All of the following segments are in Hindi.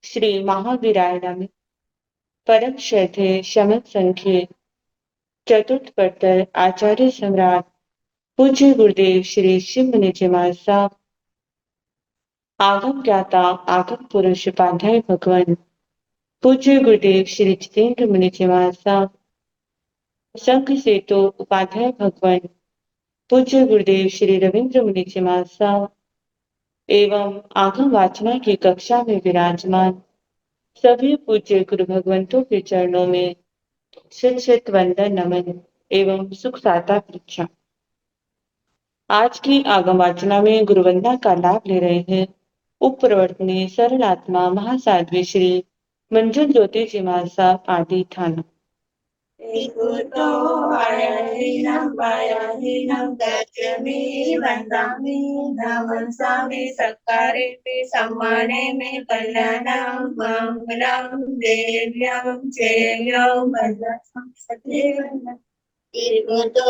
श्री महावीराय नमः। परम श्रद्धे शमन संख्ये चतुर्थ पट्टर आचार्य सम्राट पूज्य गुरुदेव श्री शिव मुनि जी महाराज साहब, आगम ज्ञाता आगम पुरुष उपाध्याय भगवान पूज्य गुरुदेव श्री जितेंद्र मुनि जी महाराज साहब, संघ सेतु उपाध्याय भगवान पूज्य गुरुदेव श्री रविंद्र मुनि जी महाराज साहब एवं आगम वाचना की कक्षा में विराजमान सभी पूज्य गुरु भगवंतों के चरणों में शत शत वंदन नमन एवं सुख साता परीक्षा। आज की आगम वाचना में गुरुवंदना का लाभ ले रहे हैं उप प्रवर्तनी सरल आत्मा महासाध्वी श्री मंजुल ज्योति जी महाराज साहब आदि थाना। Ikuto ayahinam bayahinam gacchami vandami dhammam sami sakkare me sammane me kalyanam mangalam devyam cheyam bhajasam satyam. Ikuto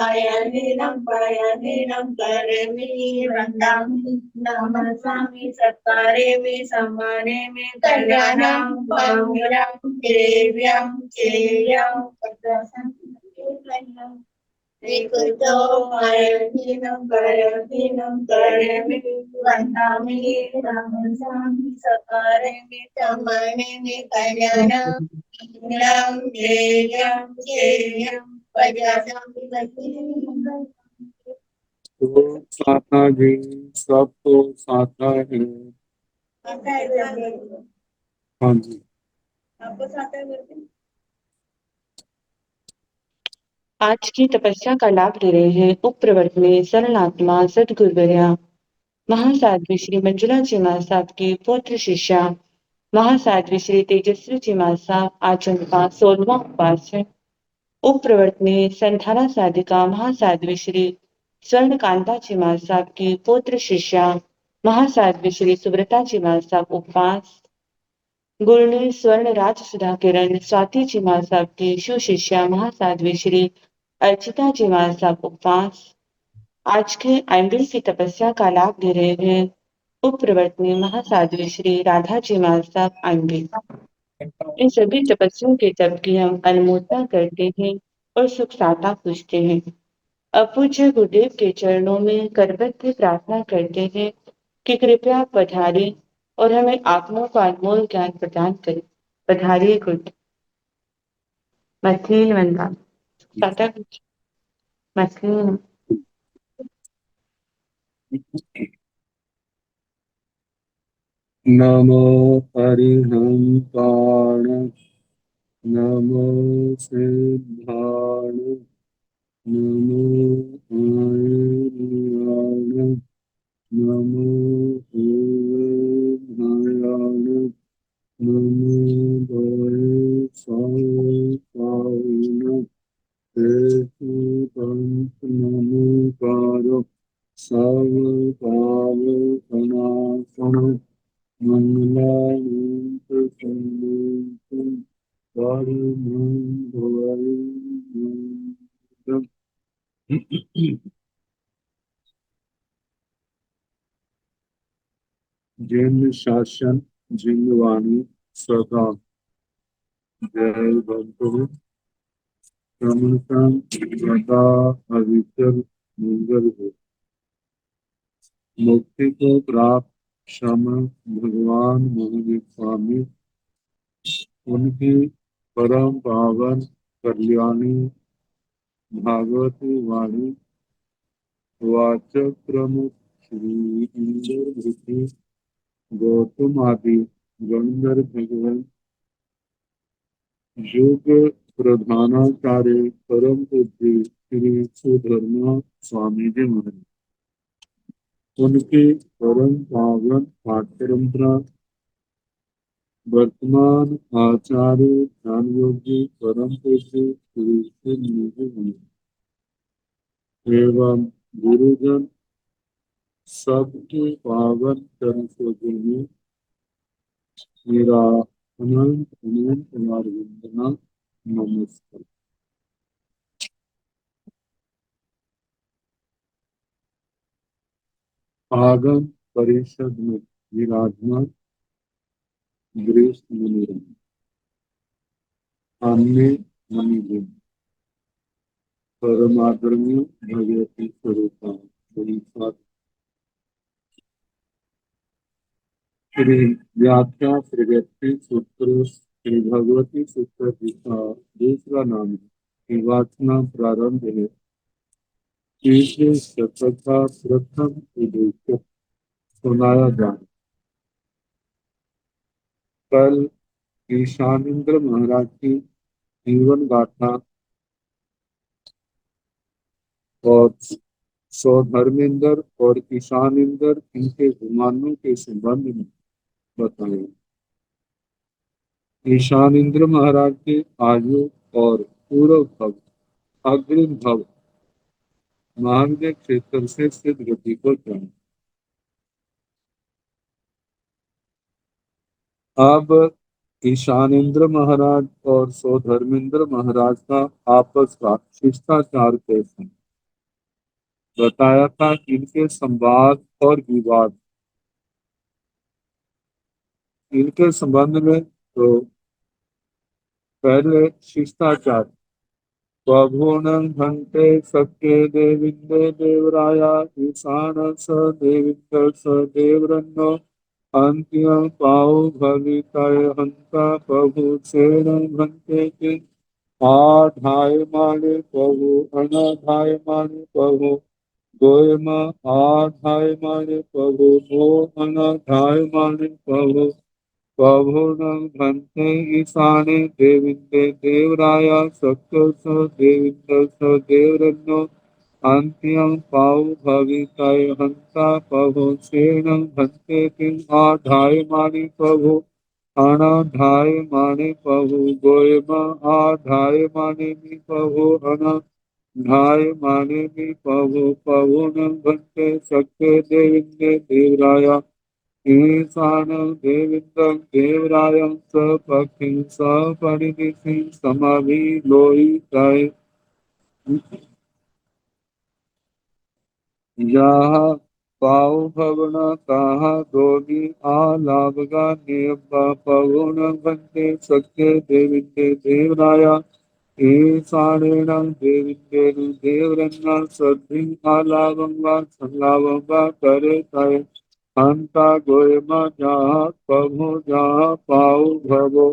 ayahinam bayahinam karemi vandami dhammam sami sakkare me sammane me kalyanam mangalam devyam cheyam bhajasam satyam. Ikuto ayahinam bayahinam karemi vandami dhammam sami sakkare me sammane me kalyanam mangalam devyam cheyam तो साथा जी सब तो साथा है। हाँ जी, आज की तपस्या का लाभ ले रहे हैं उप प्रवर्तनी सरल आत्मा सदगुरुवर्या महासाध्वी श्री मंजुला जी महाराज साहब की पौत्र शिष्या महासाध्वी श्री तेजस्वी जी महाराज साहब, आज उनका 16वां उपवास है। उप प्रवर्तनी संधारा साधिका महासाध्वी श्री स्वर्णकांता जी महाराज साहब की पौत्र शिष्या महासाध्वी श्री सुब्रता जी महाराज साहब उपवास। गुरुनी स्वर्ण राज सुधा किरण स्वाति जी महाराज साहब की शिव शिष्या महासाध्वी श्री अर्चिता जी महाराज साहब उपवास। आज के आइंबिल की तपस्या का लाभ ले रहे हैं उप प्रवर्तनी महासाध्वी श्री राधा जी महाराज साहब आइंबिल। इन सभी तपस्वियों के तप की हम अनुमोदना करते हैं और सुख साता पूछते हैं। अपूज्य गुरुदेव के चरणों में करबद्ध प्रार्थना करते हैं कि कृपया पधारें और हमें आत्मा को अनमोल ज्ञान प्रदान करें। पधारिए गुरु। मथलीन वंदना साता मथलीन। नमो हरिहंताण नमो सिद्धाण नमो आयर्याण नमो ओमयाण नमो वायसायण तेषु पंच नमोकार सर्वभाव सनातन मंगलायंत संवेदन परमं भवैर्मंगलम्। जिन शासन जिन वाणी सदा जय बंधु क्रमशः सदा अविचल मंगल हो। मुक्ति को प्राप्त क्षम भगवान महावीर स्वामी उनकी परम पावन कल्याणी भागवती वाणी वाचक प्रमुख श्री इंद्र गौतम आदि गंधर्व भगवान योग प्रधानाचार्य परम पूज्य श्री सुधर्मा स्वामी जी महाराज उनके परम पावन पाठ परंपरा वर्तमान आचार्य ध्यान योगी परम पूज्य श्री श्री मुनि महाराज एवं गुरुजन सबके पावन चरण सरोज में मेरा अनंत अनंत कुमार वंदना नमस्कार। आगम परिषद में विराजमान गृहस्थ मुनि अन्य मुनि परमादरणी भगवती स्वरूपा श्री व्याख्या श्री व्यक्ति सूत्र श्री भगवती सूत्र जी का दूसरा नाम है। वाचना प्रारंभ है। तीसरे शतक का प्रथम उद्देश्य सुनाया जाए। कल ईशानेन्द्र महाराज की जीवन गाथा और सौधर्मेंद्र और ईशानेन्द्र इनके गुमानों के संबंध में बताया। ईशानेन्द्र महाराज के आयु और पूर्व भव अग्रिम भव महाविद्य क्षेत्र से सिद्ध गति को जाने। अब ईशानेन्द्र महाराज और सौधर्मेंद्र महाराज का आपस का शिष्टाचार कैसे बताया था। इनके संवाद और विवाद, इनके संबंध में तो पहले शिष्टाचार प्रभुनं भन्ते सख्ये देविन्दे देवराया ईशान स देविन्द स देवरन्नो अन्त्यं पाउ भवितय हंता प्रभु सेन भन्ते के आधाय माने प्रभु अनाधाय माने प्रभु गोयम आधाय माने प्रभु मो अनाधाय माने प्रभु प्रभुनं भन्ते ईशाने देविन्दे देवराया सख्य स देविन्द स देवरन्नो अन्त्यं पाउ भवितय हंता प्रभु सेन भन्ते किं आधाय माने प्रभु अनाधाय माने प्रभु गोयम आधाय माने मी प्रभु अनाधाय माने मी प्रभु प्रभुनं भन्ते सख्य देविन्दे देवराया ईशान देविन्दं देवरायं स पक्षिं स परिनिधिं समाभिलोहितये याः पाउ भवना ताः दोगी आलाभगा नियम्बा पवुनं भन्ते सख्ये देविन्दे देवराया ईशानेन देविन्देन देवरन्ना सद्धिं आलाभं वा संलाभं वा करे तये हंता गोयमा जहाँ प्रभु जहाँ पाऊ भवो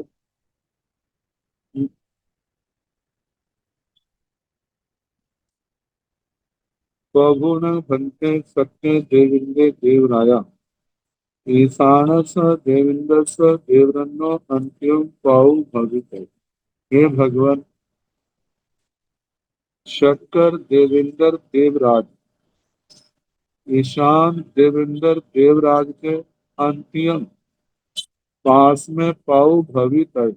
प्रभु न भन्ते सत्य देविंदे देवराया ईशान स देविंद स देवरन्नो अंत्यम पाऊ भवित। हे भगवान, शक्कर देवेंद्र देवराज ईशान देवेंद्र देवराज के अंतिम पास में पाऊ भवित है।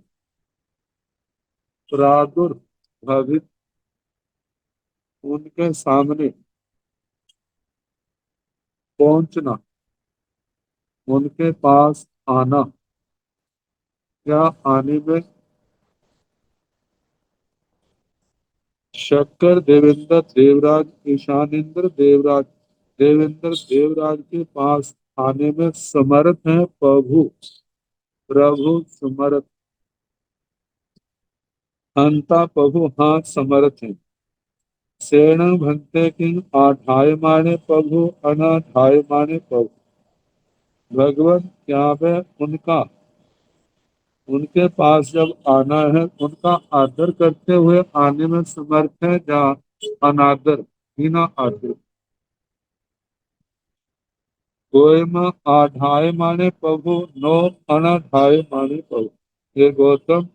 प्रादुर्भवित उनके सामने पहुंचना, उनके पास आना या आने में शक्कर देवेंद्र देवराज ईशानेन्द्र देवराज देवेंद्र देवराज के पास आने में समर्थ है। प्रभु प्रभु समर्थ, हंता प्रभु हाँ समर्थ है। सेण भंते किंग आठाय माने प्रभु अनाठाय माने प्रभु। भगवान क्या है उनका, उनके पास जब आना है उनका आदर करते हुए आने में समर्थ है या अनादर बिना आदर। गोयम आधाय माने प्रभु नो अनाधाय माने प्रभु। ये गौतम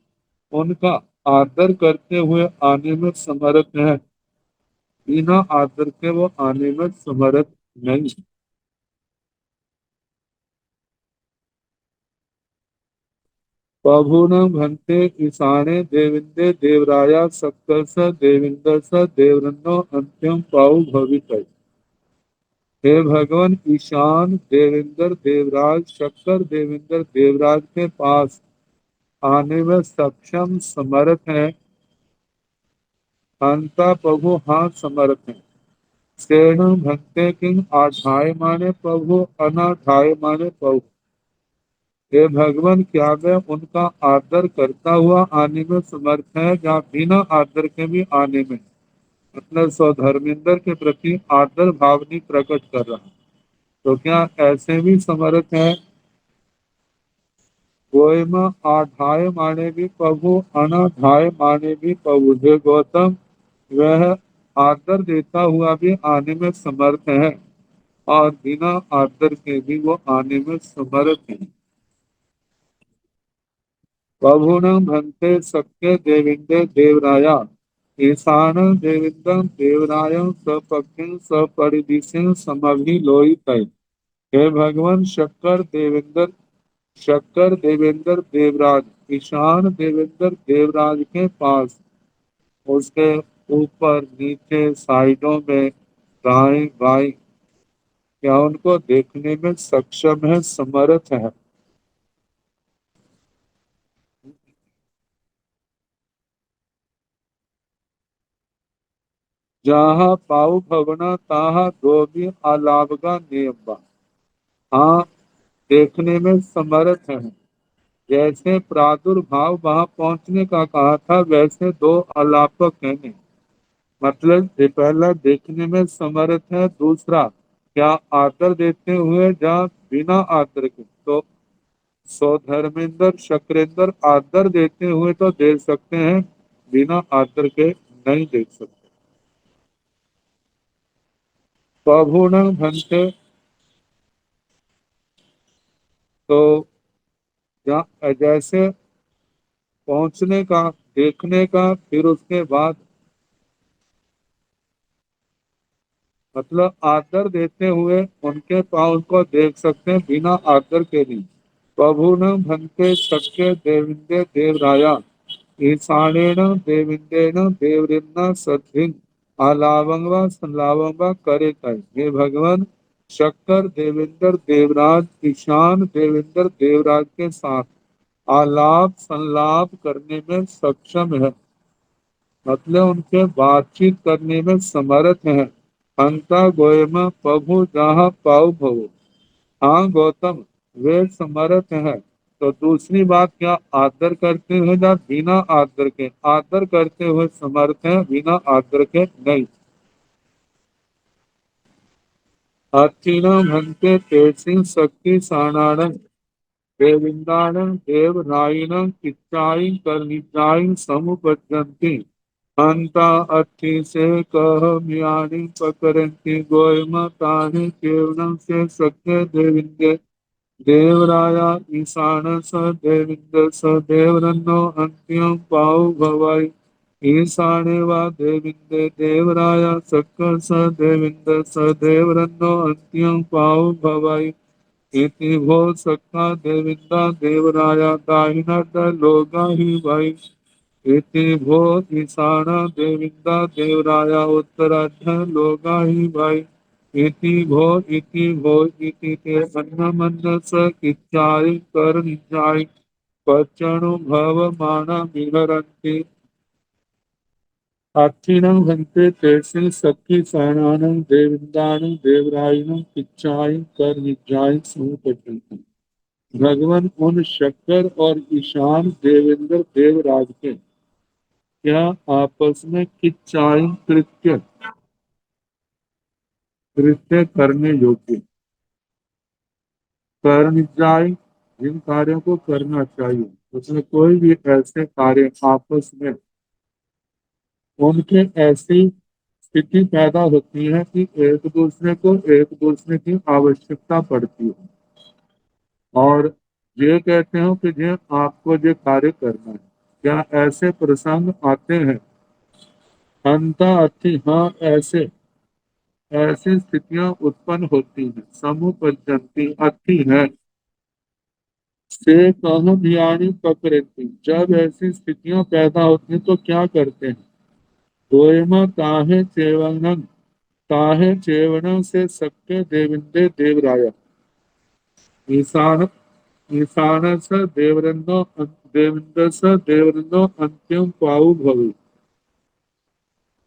उनका आदर करते हुए आने में समर्थ है, बिना आदर के वो आने में समर्थ नहीं। प्रभु न भन्ते ईशाने देविंदे देवराया सप्तस देविंदस देवरन्नो अंत्यम पाऊ भवित। हे भगवान, ईशान देवेंद्र देवराज शक्कर देवेंद्र देवराज के पास आने में सक्षम समर्थ है। हंता प्रभु हाँ समर्थ है। सेण भक्ते किंग आठाय माने प्रभु अनाठाय माने प्रभु। हे भगवान, क्या मैं उनका आदर करता हुआ आने में समर्थ है या बिना आदर के भी आने में? मतलब स्वधर्मेंद्र के प्रति आदर भावनी प्रकट कर रहा, तो क्या ऐसे भी समर्थ है? गोयम आधाय माने भी प्रभु, अनाधाय माने भी प्रभु। हे गौतम, वह आदर देता हुआ भी आने में समर्थ है और बिना आदर के भी वो आने में समर्थ है। प्रभुन भन्ते सत्य देविंदे देवराया, ईशान देविंदम देवराय सपक्षिं सपरिदिशें समभिलोहितै। हे भगवान, शक्कर देवेंद्र देवराज ईशान देवेंद्र देवराज के पास, उसके ऊपर नीचे साइडों में दाएं बाएं, क्या उनको देखने में सक्षम है, समर्थ है? जहाँ पाऊ भवना ताहा धोबी अलावगा नियम्बा। हाँ, देखने में समर्थ है। जैसे प्रादुर्भाव वहां पहुंचने का कहा था, वैसे दो अलापक है नहीं। मतलब ये पहला देखने में समर्थ है, दूसरा क्या आदर देते हुए या बिना आदर के? तो सौधर्मेंद्र शक्रेंद्र आदर देते हुए तो देख सकते हैं, बिना आदर के नहीं देख सकते। प्रभु न भंते, तो जैसे पहुंचने का, देखने का, फिर उसके बाद मतलब आदर देते हुए उनके पाँव को देख सकते हैं, बिना आदर के नहीं। प्रभु न भंते शक्य देविंदे देवराया, ईशानेन देविंदेन देवरिन्ना सद्भिन आलावंग व संलावंग व करे तय। हे भगवान, शक्कर देवेंद्र देवराज ईशान देवेंद्र देवराज के साथ आलाप संलाप करने में सक्षम है, मतलब उनके बातचीत करने में समर्थ है। हंता गोयमा प्रभु जहाँ पाऊ भवो। हाँ गौतम, वे समर्थ है। तो दूसरी बात, क्या आदर करते हुए या बिना आदर के? आदर करते हुए समर्थ है, बिना आदर के नहीं। अथिना भंते तेसिंग शक्ति साणारण देविंदानं देवरायिणं किच्चायि करनिचायि समुपजन्ति। हंता अर्थी से कह मियानी पकड़ती गोयमतानि केवलं से सत्य देविंदे देवराया ईशान स देविंद स देवरन्नो अंत्यं पाउ भवाई। ईशाने वा देविंदे देवराया सक्कर स देविंद स देवरन्नो अंत्यं पाउ भवाई। इति भो सक्का देविंदा देवराया दाहिना लोगा ही भाई। इति भो ईशाना देविंदा देवराया उत्तरार्ध लोगा ही भाई। इति ते अन्न मन्न स किच्चाई कर निचाई पचणु भव माना विहरन्ति। अक्षिणं हन्ते तेषु सखी साणानं देविन्दानं देवरायिणं किच्चाई कर निचाई समुपजन्ति। भगवान, उन शक्कर और ईशान देवेंद्र देवराज के क्या आपस में किच्चाई कृत्य कृत्य करने योग्य, कर्मजाई, जिन कार्यों को करना चाहिए, उसमें कोई भी ऐसे कार्य आपस में उनके ऐसी स्थिति पैदा होती है कि एक दूसरे की आवश्यकता पड़ती है, और ये कहते हो कि ये आपको ये कार्य करना है। क्या ऐसे प्रसंग आते हैं? अंता अति, हाँ, ऐसे ऐसी स्थितियां उत्पन्न होती हैं। समुपजंती अति है से कहम यानी पकड़ती, जब ऐसी स्थितियां पैदा होती हैं तो क्या करते हैं? दोयमा ताहे चेवनम से सक्के देविंदे देवराया ईशान ईशान स देवरन्नो देविंद स देवरन्नो अंत्यम पाऊ भवी।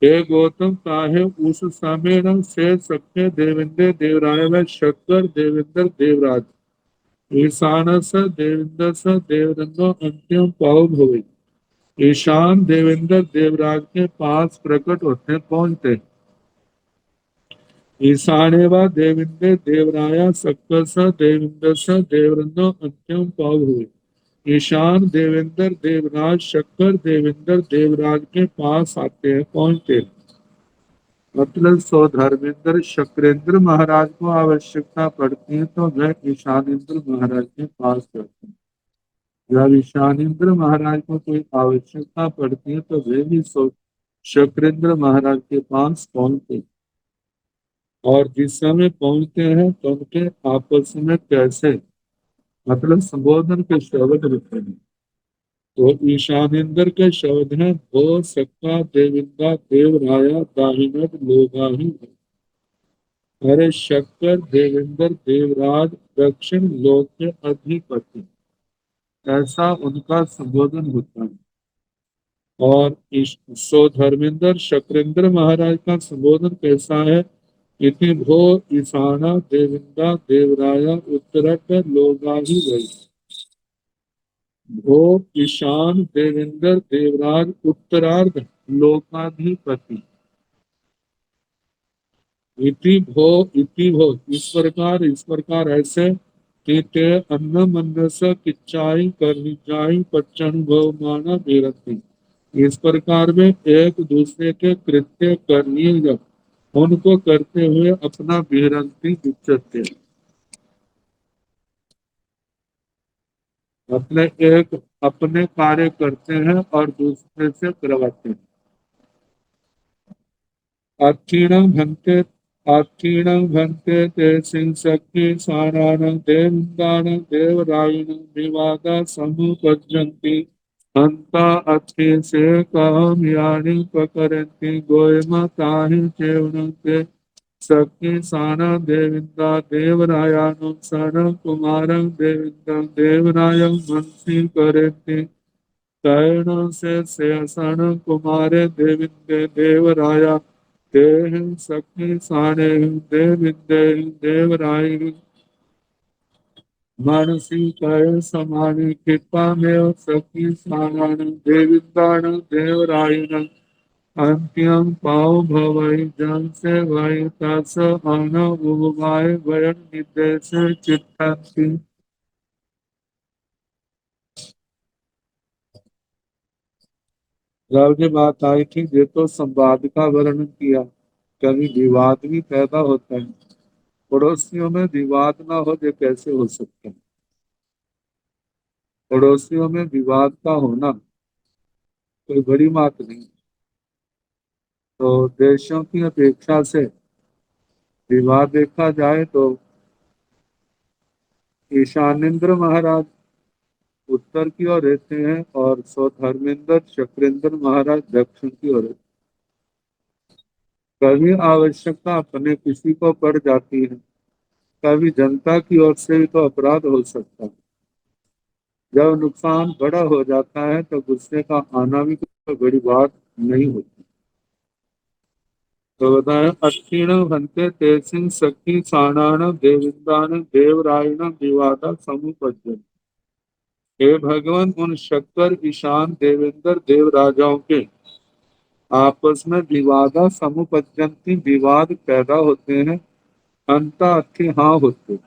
हे गौतम, ताहे उस समय से सक्के देविंदे देवराय में शक्कर देवेंद्र देवराज ईशानस देवेंद्रस देवरंगो अंत्यम पाव भवे। ईशान देवेंद्र देवराज के पास प्रकट होते पहुंचते। ईशाने व देविंदे देवराया सक्कस देविंदस देवरंगो अंत्यम पाव हुए। ईशान देवेंद्र देवराज शक्कर देवेंद्र देवराज के पास आते हैं पहुंचते। मतलब सो धर्मेंद्र शक्रेंद्र महाराज को आवश्यकता पड़ती है तो वह ईशानेन्द्र महाराज के पास करते हैं। जब ईशानेन्द्र महाराज को कोई आवश्यकता पड़ती है तो वे भी सो शक्रेंद्र महाराज के पास पहुंचते। और जिस समय पहुंचते हैं तो उनके आपस में कैसे मतलब संबोधन के शब्द लिखते हैं। तो ईशानेन्द्र के शब्द हैं भो सक्का देविंदा देवराया दाहिनद लोगाही। अरे शक्कर देवेंद्र देवराज दक्षिण लोक के अधिपति, ऐसा उनका संबोधन होता है। और सो धर्मेंद्र शक्रेंद्र महाराज का संबोधन कैसा है? इति भो ईशाना देविंदा देवराया उत्तरट लोगाही गई। भो ईशान देवेंद्र देवराज उत्तरार्ध लोकाधिपति। इति भो इस प्रकार ऐसे कि ते अन्न मनस किच्चाई करनी जाई पच्चन भव माना बेरती। इस प्रकार में एक दूसरे के कृत्य करनी जब उनको करते हुए अपना बेरंती दिखते। अपने कार्य करते हैं और दूसरे से करवाते हैं। अक्षीणं भन्ते अक्षीणं भन्ते ते सिंह सखी साराणं देवदानं देवरायिणं विवादा समुपज्जन्ति। हंता अक्षी से कामयानि पकरन्ति गोयमताहि चेवनं ते सखी साना देविंदा देवरायानं सन कुमारं देविंदं देवरायं मनसी करन्ति। तैण से सन कुमारे देविंदे देवराया देह सखी साने देविंदे देवराय मानसी कय समानि कृपा में सखी सारण देविंदाण देवरायण अंत्यम पाव भवई जन से वही तस अन उबाय वयन निर्देश चित्तांति। राव जी बात आई थी ये तो संवाद का वर्णन किया, कभी विवाद भी पैदा होता है। पड़ोसियों में विवाद ना हो ये कैसे हो सकता है? पड़ोसियों में विवाद का होना कोई बड़ी बात नहीं। तो देशों की अपेक्षा से विवाद देखा जाए तो ईशानेन्द्र महाराज उत्तर की ओर रहते हैं और धर्मेंद्र शक्रेंद्र महाराज दक्षिण की ओर। कभी आवश्यकता अपने किसी को पड़ जाती है, कभी जनता की ओर से भी तो अपराध हो सकता है। जब नुकसान बड़ा हो जाता है तो गुस्से का आना भी कोई बड़ी बात नहीं होती। तो बताया अक्षीण भन्ते तेसिंग सखी साणान देविंदान देवरायण विवादा समुपज्जन। हे भगवान उन शक्कर ईशान देवेंद्र देवराजाओं के आपस में विवादा समुपज्जंती विवाद पैदा होते हैं। अंता अथि हाँ होते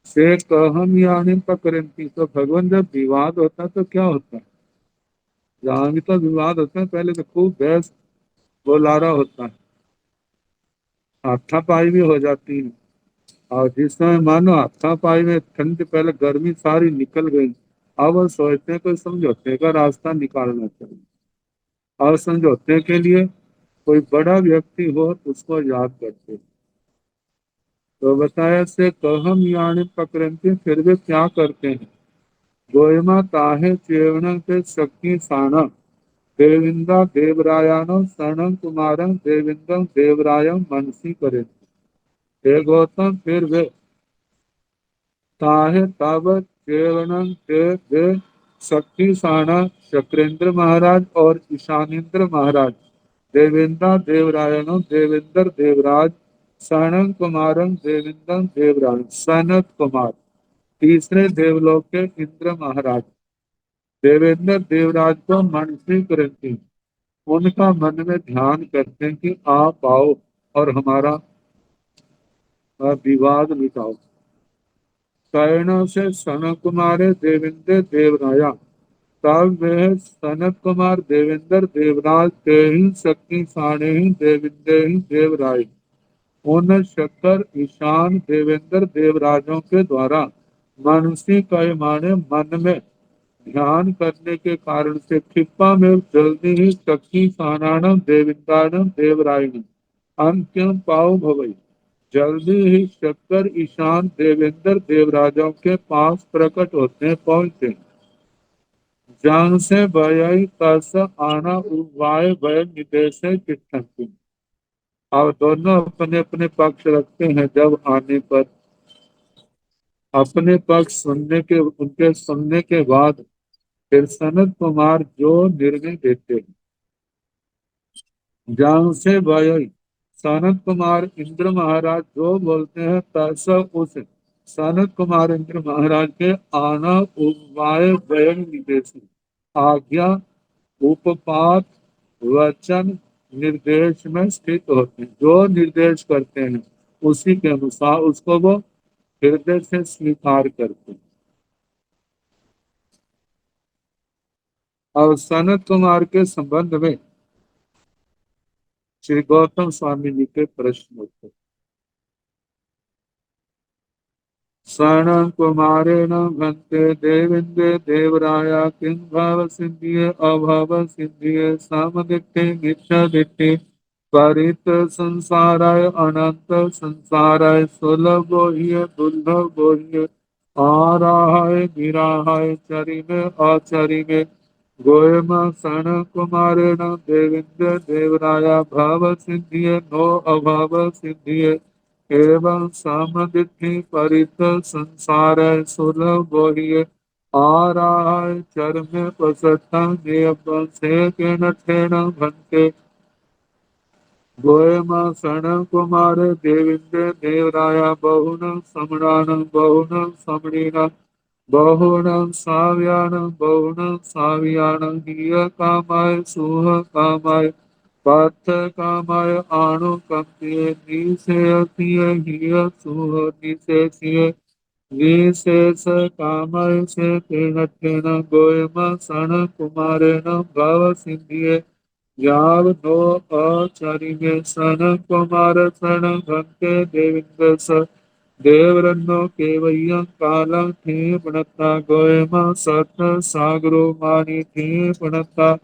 से कहम यानी पकड़ती। तो भगवान जब विवाद होता है तो क्या होता है? जहां भी तो विवाद होता है पहले तो खूब बहस बोलारा होता है, हाथापाई भी हो जाती है। और जिस समय मानो हाथापाई में ठंड पहले गर्मी सारी निकल गई, अब वो सोचते हैं कोई समझौते का रास्ता निकालना चाहिए। और समझौते के लिए कोई बड़ा व्यक्ति हो उसको याद करते। तो बताया से कहम यानी पकड़ते फिर वे क्या करते हैं? गोयमा ताहे चेवण के शक्ति साना देविंदा देवरायानो शरणं कुमारं देविंदम देवरायम मनसी करे। हे गौतम फिर वे ताहे तब चेवण के वे शक्ति साना शक्रेंद्र महाराज और ईशानेन्द्र महाराज देवेंद्र देवरायनो देवेंद्र देवराज सनत कुमारम देवेंद्रम देवराज। सनत कुमार तीसरे देवलोक के इंद्र महाराज देवेंद्र देवराज को मनसी करती, उनका मन में ध्यान करते हैं कि आप आओ और हमारा विवाद मिटाओ। कर्ण से सन कुमारे देवेंद्र देवराया। तब वह सनत कुमार देवेंद्र देवराज ते ही शक्ति साणे ही देवेंद्र ही देवराय उन शक्कर ईशान देवेंद्र देवराजों के द्वारा मनसी कय माने मन में ध्यान करने के कारण से क्षिप्पा में जल्दी ही शक्ति सानाणम देविंदानम देवरायणम अंत्यम पाव भवई। जल्दी ही शक्कर ईशान देवेंद्र देवराजों के पास प्रकट होते पहुंचे। जंग से भय तस आना उवाय भय निदेश तिष्ठन्ति। अब दोनों अपने अपने पक्ष रखते हैं। जब आने पर अपने पक्ष सुनने के उनके सुनने के बाद फिर सनत कुमार जो निर्णय देते हैं। जंग से भय सनत कुमार इंद्र महाराज जो बोलते हैं तस उस सनत कुमार इंद्र महाराज के आना उपाय वयन निदेश आज्ञा उपपात वचन निर्देश में स्थित होते हैं। जो निर्देश करते हैं उसी के अनुसार उसको वो हृदय से स्वीकार करते हैं। और सनत कुमार के संबंध में श्री गौतम स्वामी जी के प्रश्न होते हैं। शरण कुमारेण भंते देवेन्द्र देवराया किं भाव सिद्धिये अभाव सिद्धिये सामदित्ते मिथ्या दिट्टे परित संसाराय अनंत संसाराय सुलभो ह्य दुर्लभो ह्य आराहाय निराहाय चरिमे आचरिमे गोयम शरण कुमारेण देवेन्द्र देवराया भाव सिद्धिये नो अभाव सिद्धिये एवं सामदिति परित संसार सुलभो ह्य आराहाय चरमे पसठा से ठेण भंते गोयम शरण कुमार देवेन्द्र देवराया बहुन समणान बहुन समणीन बहुन साव्यान हिय कामाय सुह कामाय पार्थ कामाय आणु कंपिय निशेषिय हिय सुह निशेषिय निशेष कामाय से तेन गोयम शरण कुमारेण भव सिद्धिये याव नो आचार्य सन कुमार सन भक्ते देवेन्द्र स देवरन्नो केवय्यं कालं थे पणता गोयमा सत सागरो मानी थे पणता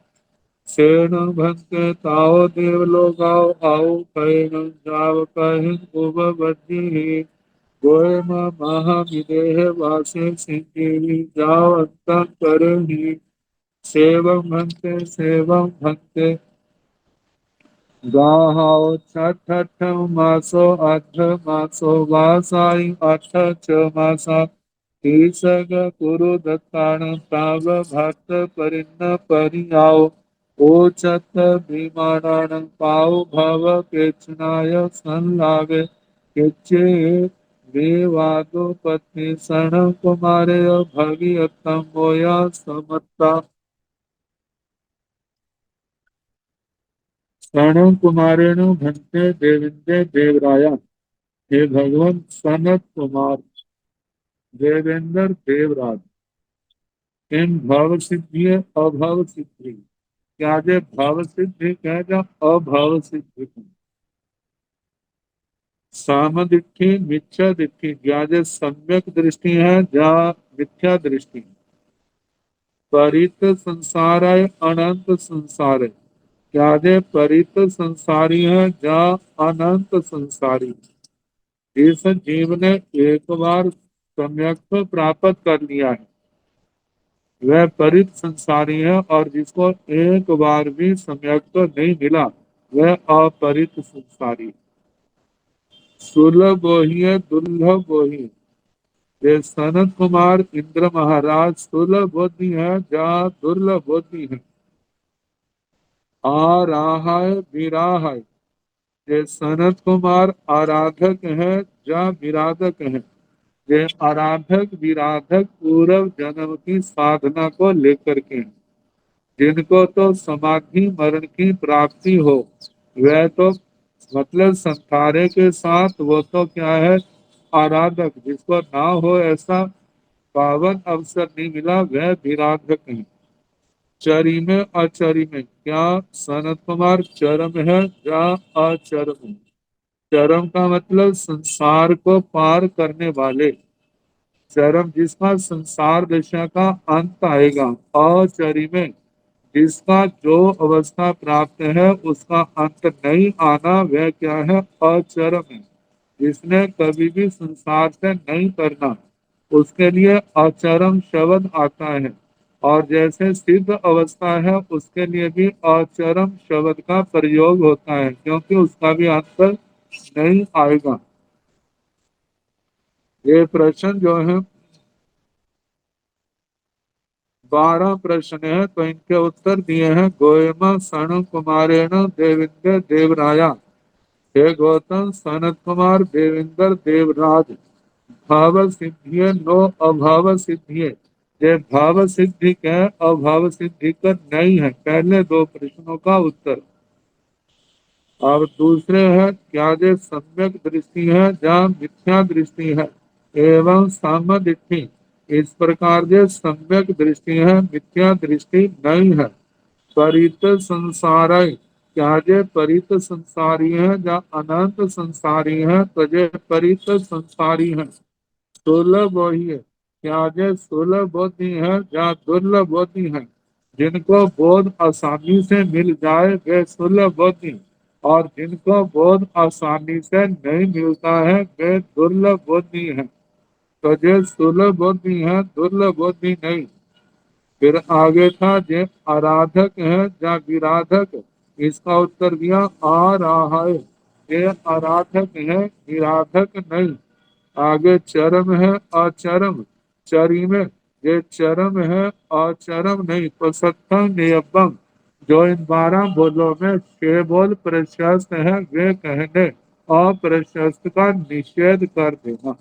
सेन भक्ते ताओ देवलोकाओ आओ कैन जाव कहिं उब बद्धि गोयमा महाविदेह वासे सिद्धि जाव अंतं करहि सेवं भक्ते गाहाओ छठ मासो अठ मासो वासाई अठ च मासा तीसग कुरु दत्तान ताव भक्त परिन्न परियाओ ओचत भीमानान पाओ भव केचनाय संलागे केचे देवादो पत्नी सण कुमारे भगियतम मोया समत्ता शरण कुमारेण भंते देवेन्द्र देवराया। हे भगवान सनत कुमार देवेंद्र देवराज इन भव सिद्धि अभव सिद्धि क्या जे भव सिद्धि कह जा अभव सिद्धि सामदिट्ठी मिथ्या दिट्ठी क्या जे सम्यक दृष्टि है जा मिथ्या दृष्टि परित संसाराय अनंत संसार क्या जे परित संसारी है जा अनंत संसारी। इस जीव ने एक बार सम्यक प्राप्त कर लिया है वह परित संसारी है और जिसको एक बार भी सम्यक नहीं मिला वह अपरित संसारी। सुलभ ही है दुर्लभ ही ये सनत कुमार इंद्र महाराज सुलभ बुद्धि है जा दुर्लभ बुद्धि है आ रहा है विराह है ये सनत कुमार आराधक है या विराधक है। ये आराधक विराधक पूर्व जन्म की साधना को लेकर के हैं। जिनको तो समाधि मरण की प्राप्ति हो, वह तो मतलब संसारे के साथ वो तो क्या है, आराधक। जिसको ना हो ऐसा पावन अवसर नहीं मिला, वह विराधक है। चरी में अचरी में, क्या सनत कुमार चरम है या अचरम है? चरम का मतलब संसार को पार करने वाले, चरम जिसका संसार दशा का अंत आएगा। अचरी में जिसका जो अवस्था प्राप्त है उसका अंत नहीं आना, वह क्या है, अचरम है। जिसने कभी भी संसार से नहीं करना, उसके लिए अचरम शब्द आता है। और जैसे सिद्ध अवस्था है उसके लिए भी अचरम शब्द का प्रयोग होता है, क्योंकि उसका भी अंत नहीं आएगा। ये प्रश्न जो है 12 प्रश्न है, तो इनके उत्तर दिए हैं गोयमा सण कुमारेण देवेंद्र देवराया। हे गौतम, सनत कुमार देवेंद्र देवराज भाव सिद्धिय नो अभाव सिद्धिय। ये भाव सिद्धि का अभाव सिद्धि का नहीं है। पहले दो प्रश्नों का उत्तर। अब दूसरे है क्या जे सम्यक दृष्टि है या मिथ्या दृष्टि है एवं सामदिष्टि। इस प्रकार जे सम्यक दृष्टि है, मिथ्या दृष्टि नहीं है। परित संसार, क्या जे परित संसारी है या अनंत संसारी है, तो जे परित संसारी है। सुलभ वही है, क्या जे सुलभ बुद्धि है या दुर्लभ बुद्धि है। जिनको बोध आसानी से मिल जाए वे सुलभ बुद्धि, और जिनको बोध आसानी से नहीं मिलता है वे दुर्लभ बुद्धि है। तो जो सुलभ बुद्धि है, दुर्लभ बुद्धि नहीं। फिर आगे था जे आराधक है या विराधक। इसका उत्तर दिया आ रहा है। ये आराधक है, विराधक नहीं। आगे चरम है अचरम, चरी में ये चरम है अचरम नहीं। तो सत्संग नियमम, जो इन 12 बोलों में 6 बोल प्रशस्त है, वे कहने अप्रशस्त का निषेध कर देना।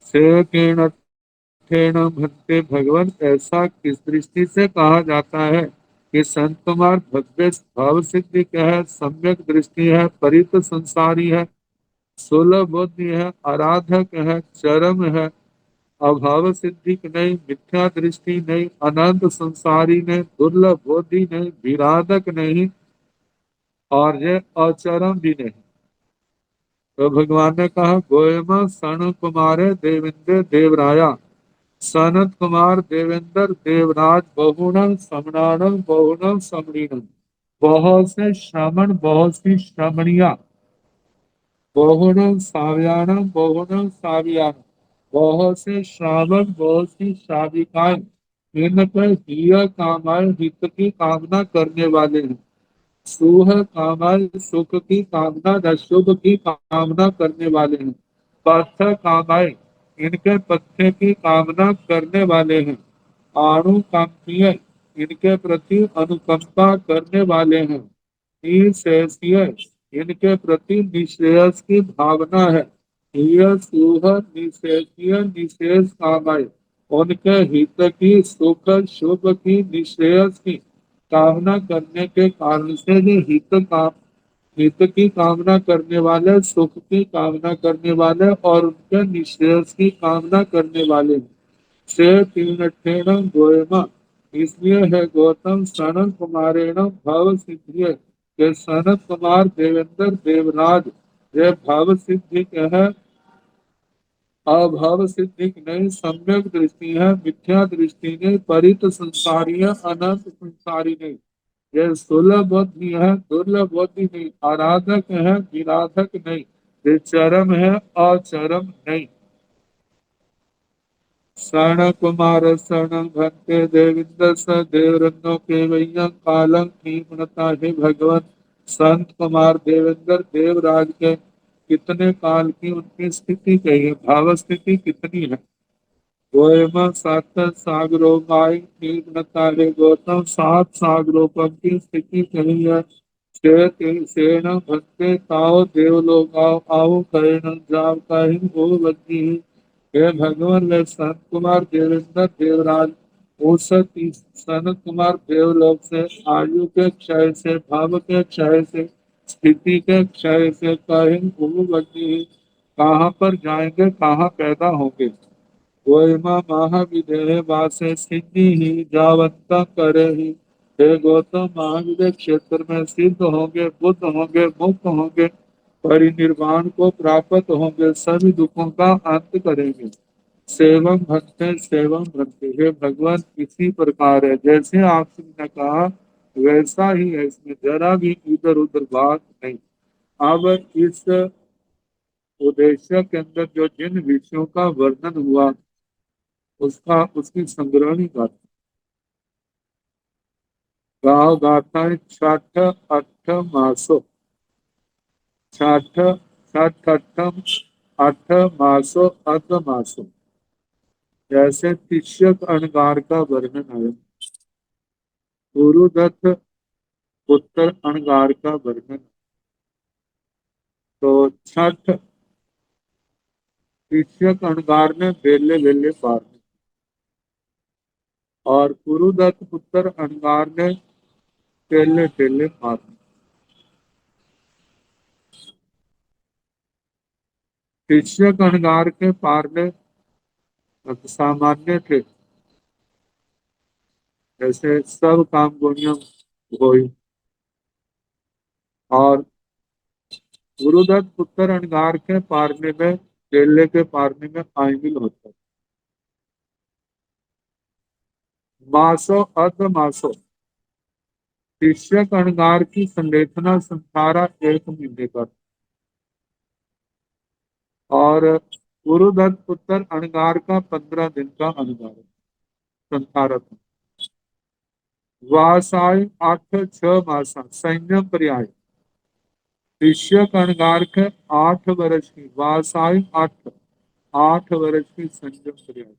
से ठेण भक्ति भगवान, ऐसा किस दृष्टि से कहा जाता है कि संत कुमार भव्य भाव सिद्धि क्या है, सम्यक दृष्टि है, परित संसारी है, सुलभ बुद्धि है, आराधक है, चरम है, अभाव सिद्धि नहीं, मिथ्या दृष्टि नहीं, अनंत संसारी नहीं, दुर्लभ बुद्धि नहीं, विराधक नहीं, और ये अचरम भी नहीं। तो भगवान ने कहा गोयम सन कुमारे देवेंद्र देवराया। सनत कुमार देवेंद्र देवराज बहुणम समणानम बहुणम समणीनम। बहुत से श्रमण, बहुत सी श्रमणिया, बहुणम साव्यानम बहुणम साव्यानम। बहुत से श्रावक, बहुत सी श्राविकाएं, इन पर हिय कामाय, हित की कामना करने वाले हैं। सुह कामाय, सुख की कामना, अशुभ की कामना करने वाले हैं। पथ कामाय, इनके पथ्य की कामना करने वाले हैं। आणुकाम्य, इनके प्रति अनुकंपा करने वाले हैं। निःश्रेयसीय, इनके प्रति निश्रेयस की भावना है। यह सुह निःश्रेयसीय निशेष कामाय, उनके हित की, सुख शुभ की, निश्रेयस की कामना करने के कारण से जो हित की कामना करने वाले, सुख की कामना करने वाले और उनके निश्रेयस की कामना करने वाले से तीन गोयमा। इसलिए है गौतम सनत कुमारेण भव सिद्धि के सनत कुमार देवेंद्र देवराज, ये भव सिद्धि के है, अभाव सिद्धि नहीं, सम्यक दृष्टि है, मिथ्या दृष्टि नहीं, परित संसारी है, अनंत संसारी नहीं। ये सुलभ बुद्धि है, दुर्लभ बुद्धि नहीं, आराधक है, विराधक नहीं, ये चरम है, अचरम नहीं। शरण कुमार शरण भक्ते देविंद स देवरन्नो के वैया कालम कीमणता हे भगवान। संत कुमार देवेंद्र देवराज के कितने काल की उनकी स्थिति कही, भाव स्थिति कितनी है। गोयम सात सागरों गाय कीमणता हे गौतम, 7 सागरों की स्थिति कही है। सेन भक्ते ताओ देवलोक आओ आओ कर्ण जाव कहीं हो बग्गी। हे भगवान ले संत कुमार देवेंद्र देवराज औसत सनत कुमार देवलोक से आयु के क्षय से भाव के क्षय से स्थिति के क्षय से कहीं हो बग्गी। कहाँ पर जाएंगे कहाँ पैदा होंगे। वैमा महाविदेह वासे सिद्धि ही जावंत करे ही। हे गौतम महाविदेह क्षेत्र में सिद्ध होंगे बुद्ध होंगे मुक्त होंगे परिनिर्वाण को प्राप्त होंगे सभी दुखों का अंत करेंगे। सेवम भक्ति हे भगवान इसी प्रकार है जैसे आपने कहा वैसा ही है इसमें जरा भी इधर उधर बात नहीं। अब इस उद्देश्य के अंदर जो जिन विषयों का वर्णन हुआ उसका उसकी संग्रहणी गाथा गाँव गाथा छठ अठ मासो छठ छठ अठम अठ मासो अर्ध मासो जैसे तिष्यक अणगार का वर्णन है। गुरुदत्त उत्तर अणगार का वर्णन तो छठ तिष्यक अणगार ने बेले बेले पार और गुरुदत्त पुत्र अणगार ने टेले टेले पार। शिक्षक अणगार के पारने सामान्य थे जैसे सब काम गुणियम होई और गुरुदत्त पुत्र अणगार के पारने में केले के पारने में आयमिल होता है। मासो अर्ध मासो शिक्षक अणगार की संलेखना संसारा 1 महीने का और गुरुदत्त पुत्र अणगार का 15 दिन का अणगार संसारा था। वासाय 8 6 मासा संयम पर्याय शिष्य कणगार के 8 वर्ष की वासाई 8 वर्ष की संयम पर्याय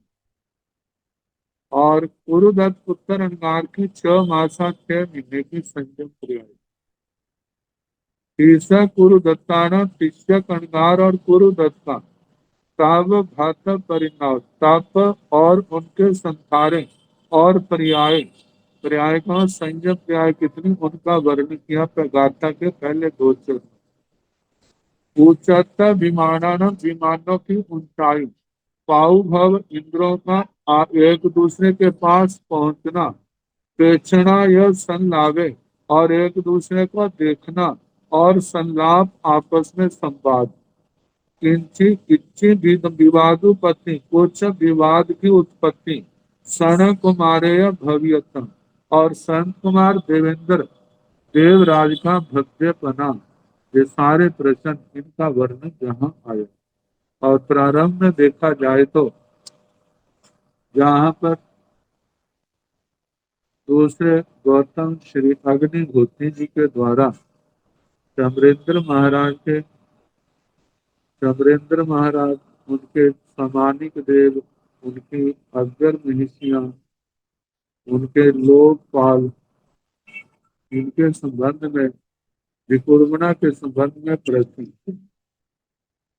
और कुरुदत्त पुत्र अणगार की 6 मासा 6 महीने की संयम पर्याय। तीसरा कुरुदत्ताना शिष्य कणगार और कुरुदत्ता तब भत परिणाम तप और उनके संसारे और पर्याय पर्याय का संयम पर्याय कितनी उनका वर्णन किया गाथा के पहले 2 चरण। ऊंचता विमानन विमानों की ऊंचाई पाऊ भव इंद्रों का एक दूसरे के पास पहुंचना प्रेक्षणा यह संलावे और एक दूसरे को देखना और संलाप आपस में संवाद। किंची किच्ची विवादुपत्ति कुछ विवाद की उत्पत्ति सन कुमारेय भवियतम और संत कुमार देवेंद्र देवराज का भव्यपना ये सारे प्रश्न इनका वर्णन यहाँ आया। और प्रारंभ में देखा जाए तो जहाँ पर दूसरे गौतम श्री अग्निहोत्री जी के द्वारा चमरेंद्र महाराज उनके समानिक देव उनकी अग्र महिषियां उनके लोकपाल इनके संबंध में विकुर्मणा के संबंध में प्रश्न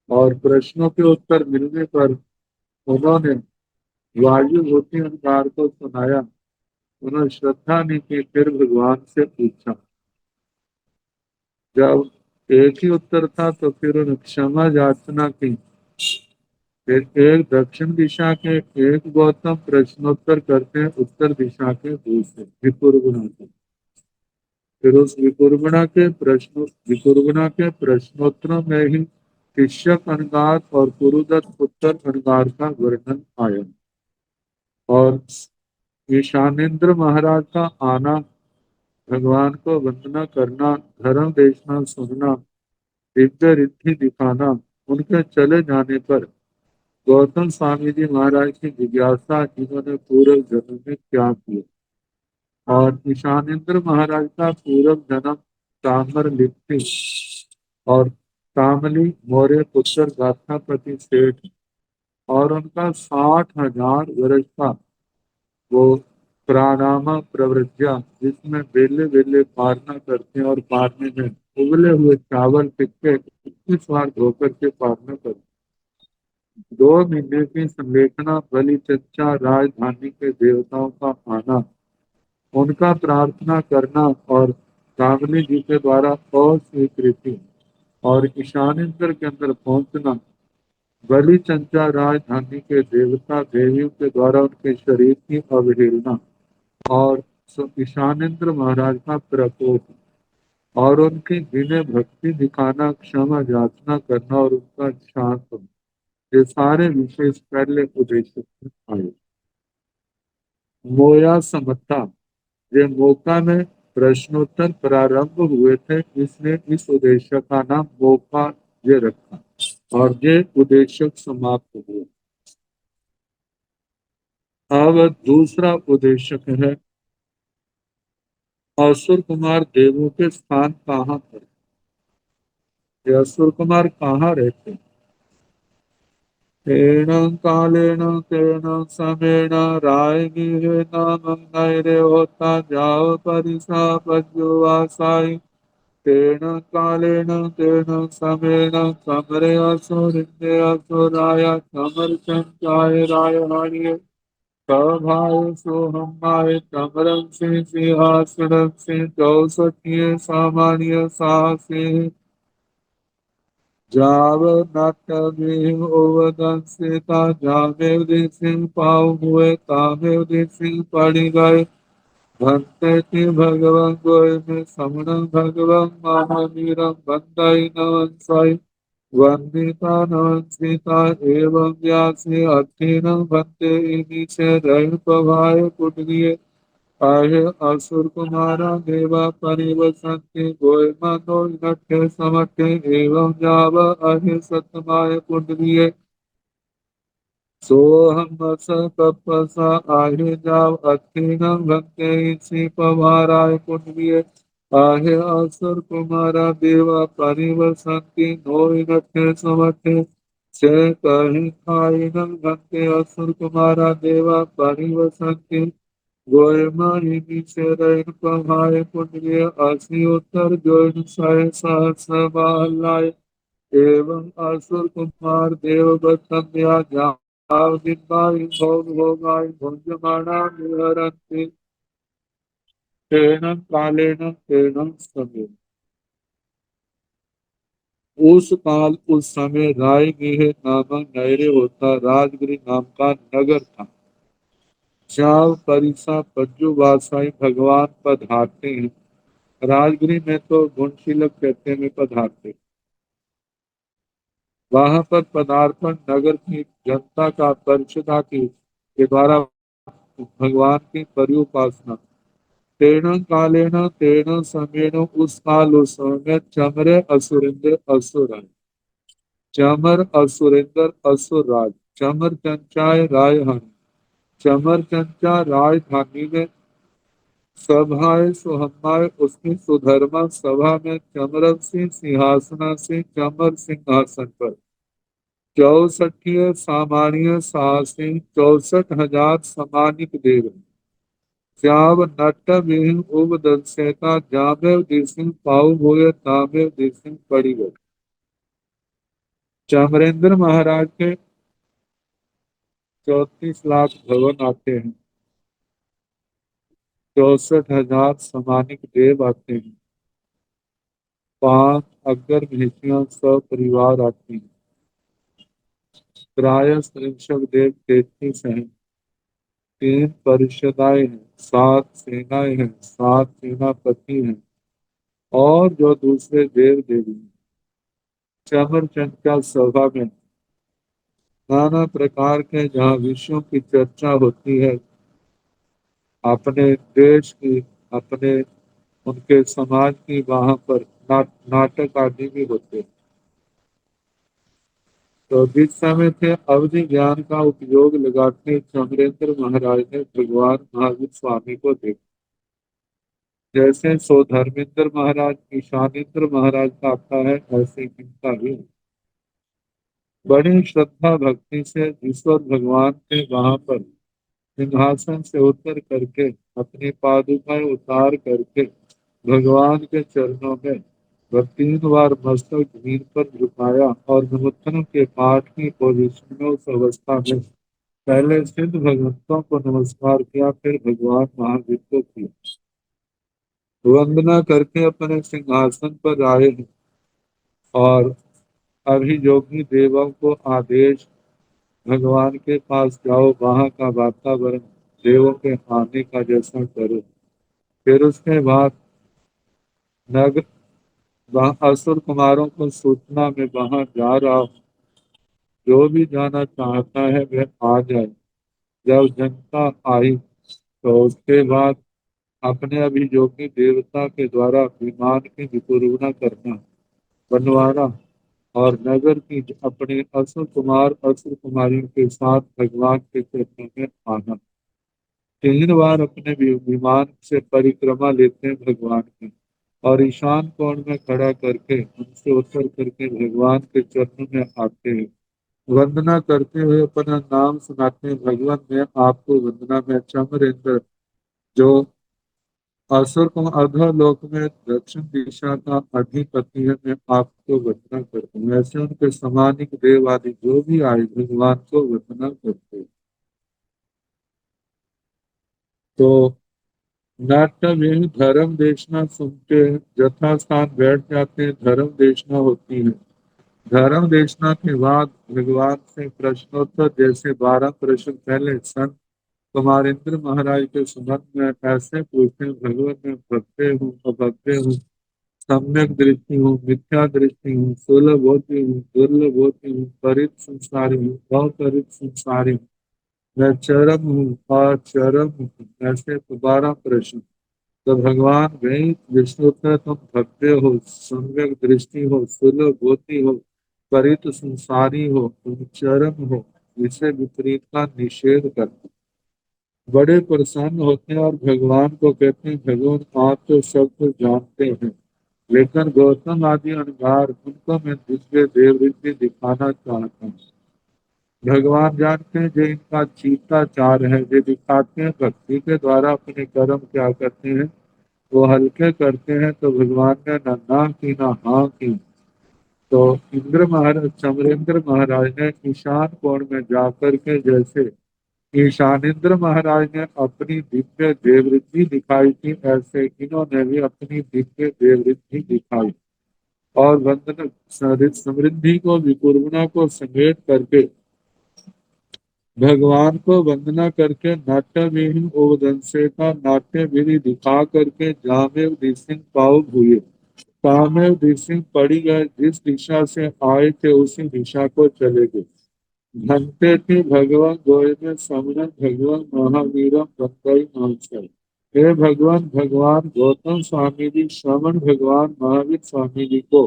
और प्रश्नों के उत्तर मिलने पर उन्होंने वायुभूति अंगार को सुनाया। उन्होंने श्रद्धा नहीं की फिर भगवान से पूछा। जब एक ही उत्तर था तो फिर उन्होंने क्षमा याचना की। फिर एक दक्षिण दिशा के एक गौतम प्रश्नोत्तर करते हैं उत्तर दिशा के दूसरे विकुर्बणा के। फिर उस विकुर्बणा के प्रश्नोत्तरों में ही शिष्यक अणगार और कुरुदत्त पुत्र अणगार का वर्णन आया और ईशानेन्द्र महाराज का आना भगवान को वंदना करना धर्म देशना सुनना दिव्य रिद्धि दिखाना उनके चले जाने पर गौतम स्वामी जी महाराज की जिज्ञासा इन्होंने पूर्व जन्म में क्या किया और ईशानेन्द्र महाराज का पूर्व जन्म ताम्र लिप्ति और तामली मौर्य पुत्र गाथापति सेठ और उनका 60,000 वर्ष का वो प्राणामा प्रवृत्तिया, जिसमें बेले बेले पारना करते हैं और पारने में उबले हुए चावल टिक्के 21 बार धोकर के पारना करते हैं। 2 महीने की संलेखना, बलि चच्चा राजधानी के देवताओं का आना, उनका प्रार्थना करना और कामनी जी के द्वारा अस्वीकृति और ईशानेश्वर के अंदर पहुंचना, बलि चंचा राजधानी के देवता देवियों के द्वारा उनके शरीर की अवहेलना और ईशानेन्द्र महाराज का प्रकोप और उनकी विनय भक्ति दिखाना, क्षमा याचना करना और उनका शांत होना, ये सारे विशेष पहले उद्देश्य आए। मोया समता, ये मौका में प्रश्नोत्तर प्रारंभ हुए थे, इसने इस उद्देश्य का नाम मौका ये रखा और ये उद्देश्य समाप्त हुए। अब दूसरा उद्देश्य है असुर कुमार देवों के स्थान कहाँ पर, ये असुर कुमार कहाँ रहते। तेन कालेन तेन समेण रायगीरे नाम नैरे होता जाओ परिसा पज्जुवासाई। तेन कालेन तेन समेण समरे असुरिंदे असुराय समर संचाय राय हरिये। सभाय सोहमाय समरं से सिंहासनं से चौसठिये सामान्य साहसे। जाव नाट्यमेव ओवदंसेता जामेव दिसिं पाव हुए तामेव दिसिं पड़ी गए। भक्ते की भगवं गोय में समणं भगवं महावीरं बंदई नवंसाई। वंदिता नवंसिता एवं व्यासे अधीनं भक्ते इति से रैन प्रभाय कुटगिए। आहे असुर कुमारा देवा परिवसन्ति गोयमनो नट्ठे समट्ठे एवं जाव आहे सतमाय कुंडलिये। सोहम अस तपसा आहे जाव अथीनं भक्ते इसी पवाराय कुंडलिये। आहे असुर कुमारा देवा परिवसन्ति नोय नट्ठे समट्ठे से कहि खाइनं भक्ते असुर कुमारा देवा परिवसन्ति। गोयमालिनी से रैन पहाय पुण्य असी उत्तर जोन साय सहस बालाय। एवं असुर कुमार देव बतम्या जाव दिवाई भोग भोगाय भुंजमाना निहरन्ति। तेन कालेन तेन समय, उस काल उस समय रायगृह नामक नैरे होता राजगिरी नाम का नगर था। जहाँ परिसा पज्जु वासाई भगवान पधारते हैं। राजगिरी में तो गुणशीलक कहते हैं पधारते। वहां पर पदार्पण नगर की जनता का परिषदा की के द्वारा भगवान की परिउपासना। तेन कालेन तेन समेन, उस काल उस समय चमरे असुरेंद्र असुर, चमर असुरेंद्र असुर राज, चमर चंचाय राय हन, चमर चंचा राजधानी में सभाए सुहमाए, उसकी सुधर्मा सभा में चमर सिंह सिंहासना से चमर सिंहासन पर 64 सामान्य साहसी 64,000 समानिक देव। श्याव नट्ट विहीन उब दंसेता जामेव दिसिंग पाऊ भूय तामेव दिसिंग पड़ी गए। चमरेंद्र महाराज के 34 लाख भवन आते हैं, 64,000 समानिक देव आते हैं, 5 अग्गर महिषियां सब परिवार आती हैं, प्राय ऋषभ देव 33 हैं, 3 परिषदाएं हैं, 7 सेनाएं हैं, 7 सेनापति हैं और जो दूसरे देव देवी हैं। चमर चंचल सभा में नाना प्रकार के जहाँ विषयों की चर्चा होती है, अपने देश की, अपने उनके समाज की, वहां पर नाटक आदि भी होते हैं। तो जिस समय थे अवधि ज्ञान का उपयोग लगाते चमरेंद्र महाराज ने भगवान महावीर स्वामी को देखा। जैसे सो धर्मेंद्र महाराज ईशानेन्द्र महाराज का आता है, ऐसे इनका भी बड़ी श्रद्धा भक्ति से ईश्वर भगवान के वहां पर सिंहासन से उतर करके अपनी पादुकाएं उतार करके भगवान के चरणों में वह 3 बार मस्तक जमीन पर झुकाया और नमस्कार के पाठ की पोजीशन में उस अवस्था में पहले सिद्ध भगवंतों को नमस्कार किया, फिर भगवान महावीर को किया। वंदना करके अपने सिंहासन पर आए हैं और अभियोगी देवों को आदेश, भगवान के पास जाओ, वहां का वातावरण देवों के आने का जैसा करो। फिर उसके बाद नग वहाँ असुर कुमारों को सूचना में वहां जा रहा हूँ, जो भी जाना चाहता है वह आ जाए। जब जनता आई तो उसके बाद अपने अभियोगी देवता के द्वारा विमान की विपुलना करना, बनवाना और नगर की अपने असुर कुमार असुर कुमारियों के साथ भगवान के चरणों में आना। 3 बार अपने विमान से परिक्रमा लेते हैं भगवान की और ईशान कोण में खड़ा करके उनसे उत्तर करके भगवान के चरणों में आते हैं। वंदना करते हुए अपना नाम सुनाते हैं, भगवान मैं आपको वंदना में चमरेंद्र जो असुर को अधोलोक में दक्षिण दिशा का अधिपति है, मैं आपको वंदना करता हूँ। ऐसे उनके समानिक देव आदि जो भी आए भगवान को वंदना करते हैं। तो नाट्य में धर्म देशना सुनते हैं, यथास्थान बैठ जाते हैं, धर्म देशना होती है। धर्म देशना के बाद भगवान से प्रश्नोत्तर जैसे 12 प्रश्न पहले संत कुमारेंद्र महाराज के संबंध में ऐसे पूछते हैं, भगवान में भक्ते हूँ अभक्ते हूँ, सम्यक दृष्टि हूँ मिथ्या दृष्टि हूँ, सुलभ होती हूँ दुर्लभ होती हूँ, परित संसारी हूँ अपरित संसारी हूँ, मैं चरम हूँ अचरम हूँ। ऐसे 12 प्रश्न। तो भगवान वही विष्णुत्व तुम भक्ते हो, सम्यक दृष्टि हो, सुलभ होती हो, परित संसारी हो, तुम चरम हो, इसे विपरीत का निषेध करते बड़े प्रसन्न होते हैं और भगवान को कहते हैं, भगवान आप तो सब कुछ जानते हैं, लेकिन गौतम आदि अनगार उनको मैं दिव्य देवृत्ति दिखाना चाहता हूँ। भगवान जानते हैं जो इनका चीताचार है, जो दिखाते हैं भक्ति के द्वारा अपने कर्म क्या करते हैं, वो हल्के करते हैं। तो भगवान ने न ना की न हाँ की। तो इंद्र महाराज चमरेंद्र महाराज ने ईशान कोण में जाकर के जैसे ईशानेंद्र महाराज ने अपनी दिव्य देवृद्धि दिखाई थी, ऐसे इन्होंने भी अपनी दिव्य देवृद्धि दिखाई और वंदन समृद्धि को विपूर्णा को समेट करके भगवान को वंदना करके नाट्य विहीन ओवदंसे का नाट्य विधि दिखा करके जामेव दिसिंग पाव भूये, कामेव दिसिंग पड़ी गए, जिस दिशा से आए थे उसी दिशा को चले गए। घंटे थे भगवान गोय में समरन भगवान महावीरम बंदई मानसर। हे भगवान भगवान गौतम स्वामी जी श्रवण भगवान महावीर स्वामी जी को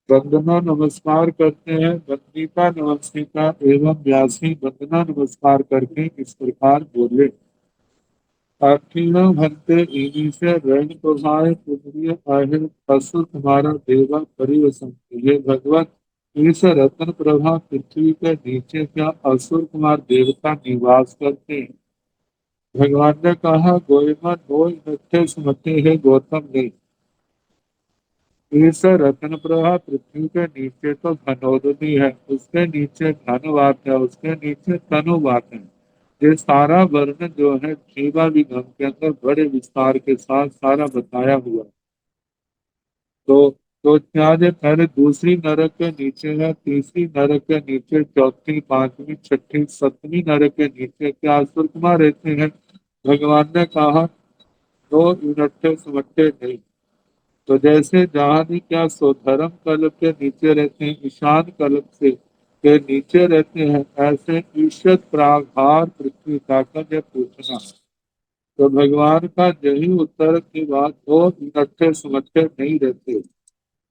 वंदना नमस्कार करते हैं। वंदिता नमस्कृता एवं व्यासी वंदना नमस्कार करके इस प्रकार बोले, अखिल भक्ते इन्हीं से रण प्रभाए पुण्य आहे असुर तुम्हारा देवा परिवसन। ये भगवत इस रत्न प्रभा पृथ्वी के नीचे क्या असुर कुमार देवता निवास करते हैं। भगवान ने कहा, गोयमा नो नत्थे सुमते है गौतम ने, इस रत्न प्रभा पृथ्वी के नीचे तो धनोदनी है, उसके नीचे धनवात है, उसके नीचे तनुवात है। ये सारा वर्णन जो है जीवा विगम के अंदर बड़े विस्तार के साथ सारा बताया हुआ है। तो क्या जो पहले दूसरी नरक के नीचे है, तीसरी नरक के नीचे, चौथी पांचवी छठी सतवीं नरक के नीचे क्या असुर कुमार रहते हैं। भगवान ने कहा दो इनट्ठे सुमट्ठे नहीं। तो जैसे जहाँ भी क्या धर्म कल्प के नीचे रहते हैं, ईशान कल्प से के नीचे रहते हैं, ऐसे ईशत प्रागभार पृथ्वी का जब पूछना। तो भगवान का यही उत्तर की बात हो, नट्ठे सुमट्ठे नहीं रहते।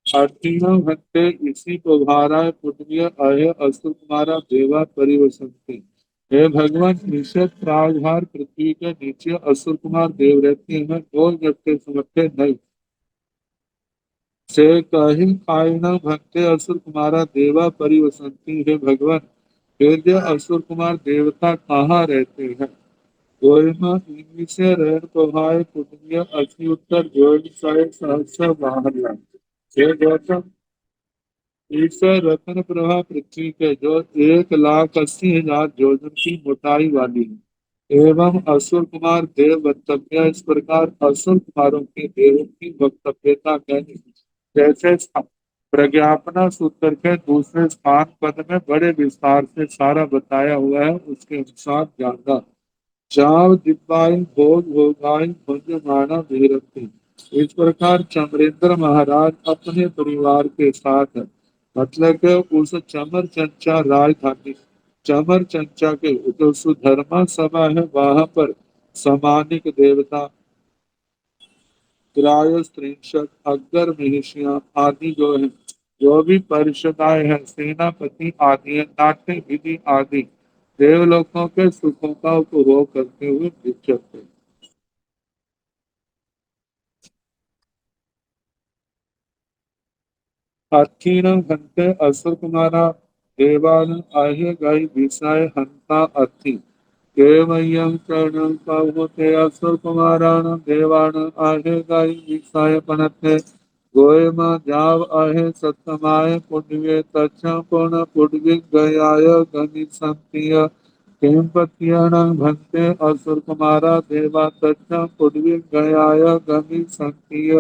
अर्थीन भट्टे इसी को भारा पुण्य अय असुर तुम्हारा देवा परिवसंते। हे भगवान ईशत प्रागभार पृथ्वी के नीचे असुर कुमार देव रहते हैं, दो नट्ठे सुमट्ठे नहीं। से कही आयन भक्ते असुर कुमारा देवा परिवसंती। है भगवान, वेद्य असुर कुमार देवता कहाँ रहते हैं। गोयमा इंग्लिशे रेण प्रभाय पुण्य अति उत्तर गोयम साय सहस्र बाहर हे गौतम, ईश्वर रत्न प्रभा पृथ्वी के जो 1,80,000 योजन की मोटाई वाली है एवं असुर कुमार देव वक्तव्य इस प्रकार असुर कुमारों के देवों की वक्तव्यता कहने जैसे प्रज्ञापना सूत्र के दूसरे स्थान पद में बड़े विस्तार से सारा बताया हुआ है उसके अनुसार जानना। जाव दिव्याय भोग भोगाय भुंजमाना विरक्ति। इस प्रकार चमरेंद्र महाराज अपने परिवार के साथ मतलब कि उस चमर चंचा राजधानी चमर चंचा के जो सुधर्मा सभा है वहां पर सामानिक देवता त्रायस्त्रिंशत अग्गर महिषियां आदि जो है जो भी परिषदाएं हैं सेनापति आदि हैं, नाट्य विधि आदि देवलोकों के सुखों का उपभोग करते हुए विचरते हैं। अथीन हंते असुर कुमारा देवान आहे गई विषय हंता अथी केवयं चरणं पावते असुर कुमारान देवान आहे गई विषय पनते गोयम जाव आहे सतमाय पुण्य तच्छ पूर्ण पुण्य गयाय गनि संतिय किंपत्यानं भक्ते असुर कुमारा देवा तच्छ पुण्य गयाय गनि संतिय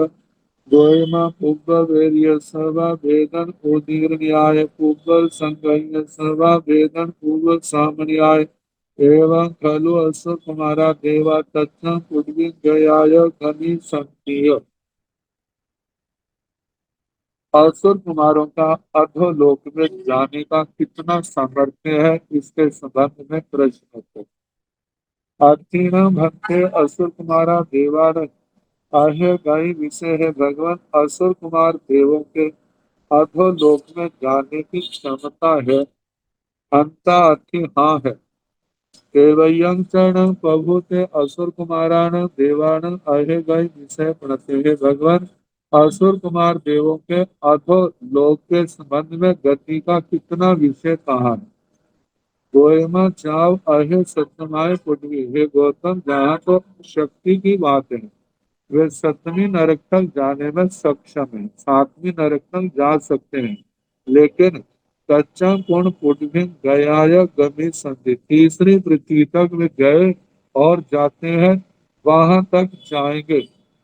गोयमा पूर्व सर्वा वेदन उदीर न्याय पूर्व संगय सर्वा वेदन पूर्व सामन्याय एवं खलु असुर कुमारा देवा तत्व पूर्वी गयाय घनी संकीय। असुर कुमारों का अधोलोक में जाने का कितना सामर्थ्य है इसके संबंध में प्रश्न है। अतीन भक्ते असुर कुमारा देवान आहे गाई विषय है भगवान असुर कुमार देवों के अधोलोक में जाने की क्षमता है। अंता अति हाँ है देवयं चरण प्रभु ते असुर कुमारान देवान अहे गए विषय प्रणते हे भगवान असुर कुमार देवों के अधोलोक के संबंध में गति का कितना विषय कहा है। गोयमा चाव अहे सत्यमाय पुण्य हे गौतम जहाँ तो शक्ति की बात है वे सप्तमी नरक तक जाने में सक्षम है, सातवीं नरक तक जा सकते हैं, लेकिन कच्चा पूर्ण पुण्य गयाय गमी संधि तीसरी पृथ्वी तक वे गए और जाते हैं वहां तक जाएंगे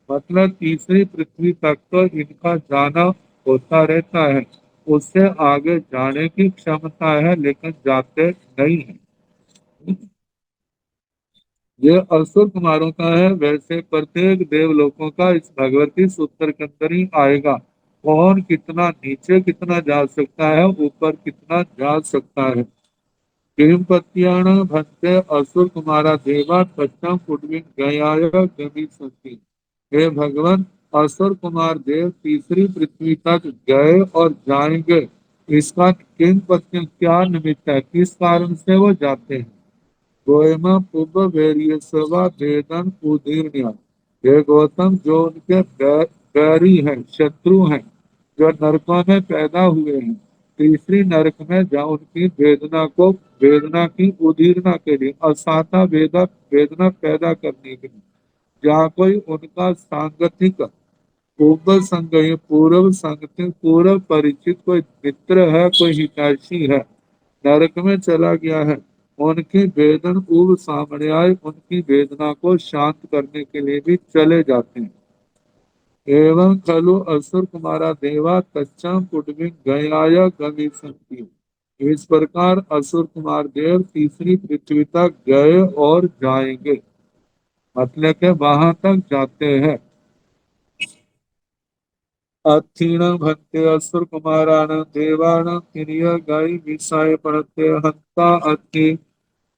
मतलब तीसरी पृथ्वी तक तो इनका जाना होता रहता है उससे आगे जाने की क्षमता है लेकिन जाते नहीं है। ये असुर कुमारों का है वैसे प्रत्येक देवलोकों का इस भगवती सूत्र के अंदर ही आएगा कौन कितना नीचे कितना जा सकता है ऊपर कितना जा सकता है। किमपत्याण भक्ते असुर कुमारा देवा पच्चम पुण्य गयाय गमी संति। हे भगवान असुर कुमार देव तीसरी पृथ्वी तक गए और जाएंगे इसका किम पत्य क्या निमित्त है किस कारण से वो जाते हैं। गोयमा पूर्व वैरिय सभा वेदन उदीर्ण्य। ये गौतम जो उनके बैरी हैं शत्रु हैं जो नरकों में पैदा हुए हैं तीसरी नरक में जहाँ उनकी वेदना की उदीर्णा के लिए असाता वेदना पैदा करने के लिए जहाँ कोई उनका सांगतिक पूर्व संगति पूर्व परिचित कोई मित्र है कोई हितैषी है नरक में चला गया है उनकी वेदन उब सामने आए उनकी वेदना को शांत करने के लिए भी चले जाते हैं। एवं खलु असुर कुमारा देवा तच्चम पुटविन गयाय गमी संति। इस प्रकार असुर कुमार देव तीसरी पृथ्वी तक गए और जाएंगे मतलब के वहां तक जाते हैं। अथीन भक्ते असुर कुमारान देवान तिरिय गाय विषय पढ़ते हंता अति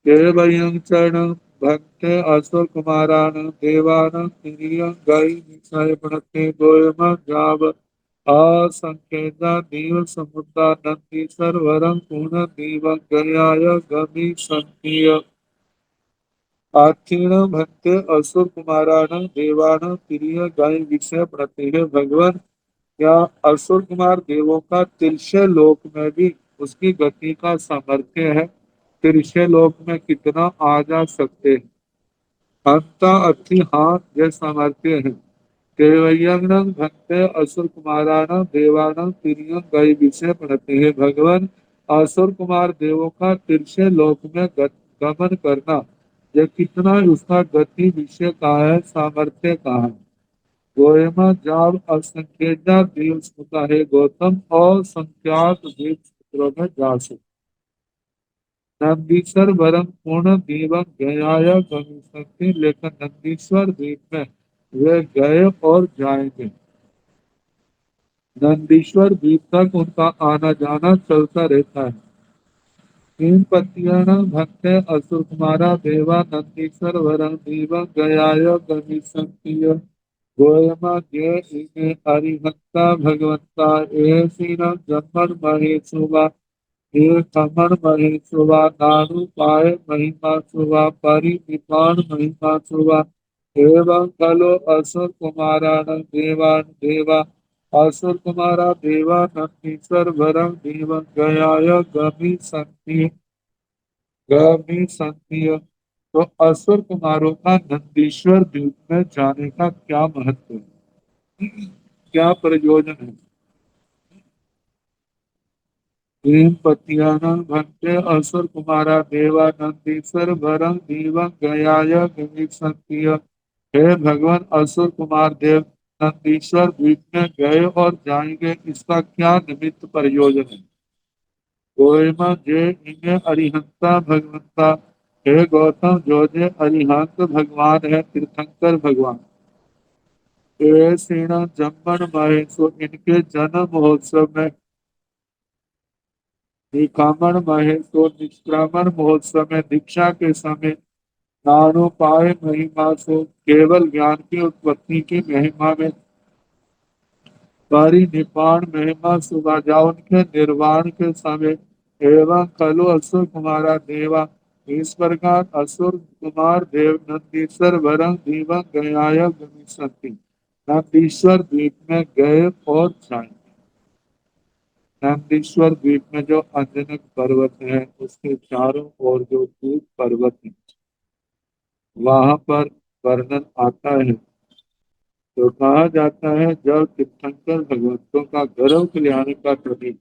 देवयं चरण भक्ते असुर कुमारान देवान तिरिय गाय विषय पढ़ते गोयम जाव असंकेता दीव समुद्रा नंदी सर्वरं पूर्ण दीव गयाय गमी संकीय। आथीन भक्ते असुर कुमारान देवान तिरिय गाय विषय पढ़ते हैं भगवान या असुर कुमार देवों का तिरछे लोक में भी उसकी गति का सामर्थ्य है तिरछे लोक में कितना आ जा सकते हैं। हंता अर्थी हाथ ये सामर्थ्य है। देवयंगनं भक्ते असुर कुमाराणं देवानां तिर्यं गई विषय पढ़ते हैं भगवान। असुर कुमार देवों का तिरछे लोक में गमन करना, ये कितना उसका गति विषय का है, सामर्थ्य का है। गोयमा जाब असंख्यता देव सुता है गौतम और संख्यात देव सूत्रों में जा सकते। नंदीश्वर वरम पूर्ण दीवम गयाय गमिष्यन्ति, लेकिन नंदीश्वर द्वीप में वे गए और जाएंगे। नंदीश्वर द्वीप तक उनका आना जाना चलता रहता है। तीन पतियाना भक्त असुर कुमारा देवा नंदीश्वर वरम दीवम गयाय गमिष्यन्ति। गोयमा गे इमे अरिहंता भगवंता ऐसी न जन्मन महेशुवा, हे कमर महेशुवा नानु पाए महिमा सुवा परिनिपाण महिमा सुवा। एवं खलो असुर कुमारान देवान देवा, असुर कुमारा देवा नंदीश्वर वरम देव गयाय गमी संति। तो असुर कुमारों का नंदीश्वर द्वीप में जाने का क्या महत्व है, क्या प्रयोजन है। ह्रीं पतियानां भक्ते असुर कुमारा देवानंदीश्वर भरम दीवं गयाय गमिष्यन्ति। हे भगवान, असुर कुमार देव नंदीश्वर द्वीप में गए और जाएंगे, इसका क्या निमित्त प्रयोजन है। गोयमा जे इन्हें अरिहंता भगवंता, हे गौतम जो जे अरिहंत भगवान है, तीर्थंकर भगवान। ये सेना जम्मन महेशो, इनके जन्म महोत्सव में निकामण महेशो, निष्क्रमण महोत्सव में दीक्षा के समय नानोपाय महिमा से केवल ज्ञान की उत्पत्ति की महिमा में परिनिपाण महिमा सुभाजा उनके निर्वाण के समय एवं खलु असुर कुमारा देवा, इस प्रकार असुर कुमार देव नंदीश्वर वरं दीवं गयाय गमिष्यन्ति, नंदीश्वर द्वीप में गए और जाए। नंदीश्वर द्वीप में जो अंजनक पर्वत है उसके चारों ओर जो दूर पर्वत है वहां पर वर्णन आता है। तो कहा जाता है जब तीर्थंकर भगवंतों का गर्भ कल्याण का प्रतीक,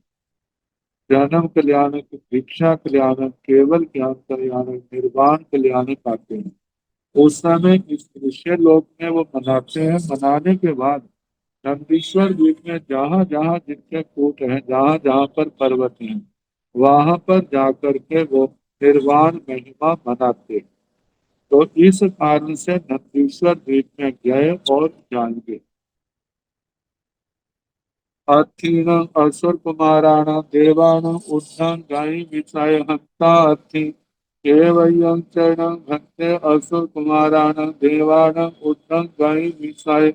जन्म कल्याण, भिक्षा कल्याण, केवल ज्ञान कल्याण, निर्वाण कल्याण पाते हैं, उस समय इस दृश्य लोक में वो मनाते हैं। मनाने के बाद नंदीश्वर द्वीप में जहां जहां जिनके कूट हैं, जहां जहां पर पर्वत हैं, वहां पर जाकर के वो निर्वाण महिमा मनाते हैं। तो इस कारण से नंदीश्वर द्वीप में गए और जाएंगे। अथीन असुर कुमाराण देवान उद्धं गाई विषय हंता अथि, केवयं चरण भक्ते असुर कुमाराण देवान उद्धं गाई विषय।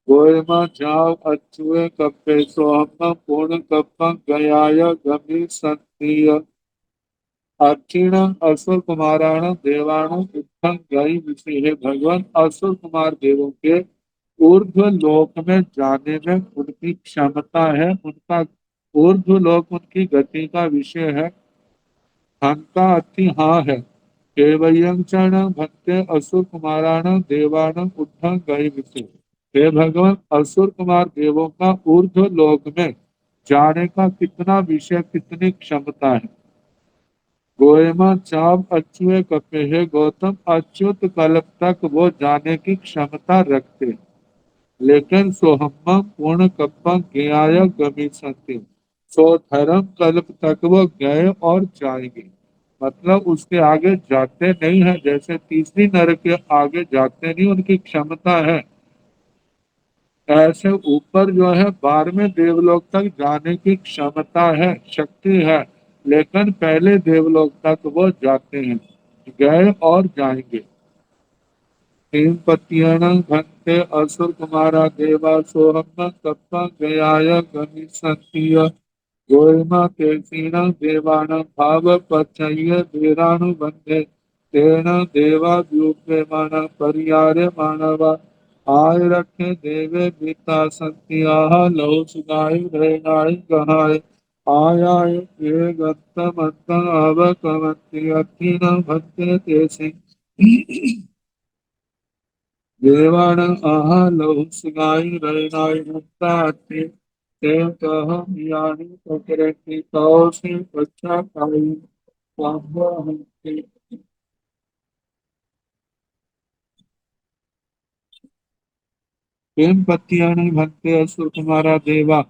गोयमा जाव अच्युए कप्पे सोहम पूर्ण कप्पं गयाय गमी संतीय। अक्षिण असुर कुमाराण देवाण उत्थम गई विषय है भगवान। असुर कुमार देवों के ऊर्ध्व लोक में जाने में उनकी क्षमता है, उनका ऊर्ध्व लोक उनकी गति का विषय है। हंता अति हाँ है। केवयं चरण भक्ते असुर कुमाराण देवान उत्थम गई विषय। हे भगवान, असुर कुमार देवों का ऊर्ध्व लोक में जाने का कितना विषय, कितनी क्षमता है। गोएमा चाप अच्युत कपे है गौतम, अच्युत कल्प तक वो जाने की क्षमता रखते, लेकिन सोहम्मा पूर्ण कप्पा ज्ञाय गमी संति, सो धर्म कल्प तक वो गए और जाएंगे। मतलब उसके आगे जाते नहीं है, जैसे तीसरी नरक के आगे जाते नहीं, उनकी क्षमता है। ऐसे ऊपर जो है 12वें देवलोक तक जाने की क्षमता है, शक्ति है, लेकिन पहले देवलोक तक वो जाते हैं, गए और जाएंगे। तीन पतियाणं भक्ते असुर कुमारा देवा सोहम तप्पा गयाय गमी संतीय। गोयमा केसीण देवाण भाव पचय वीरानुबंधे, तेन देवा व्युप्यमाण परियारे मानवा। आय रखे देवे बीता संत्याह लहु सुगाय भ्रेणाय गहाय। आयाय ये गत्त मत्त अव कमंति अखिन भक्ते तेसी। देवान आहा लहु सिगाई रैनाई मुक्ताति तें कहम यानी पकरति तौसी पच्चा काई स्वाम्बो हंति। प्रेम पत्तियानि भक्ते असुर तुम्हारा देवा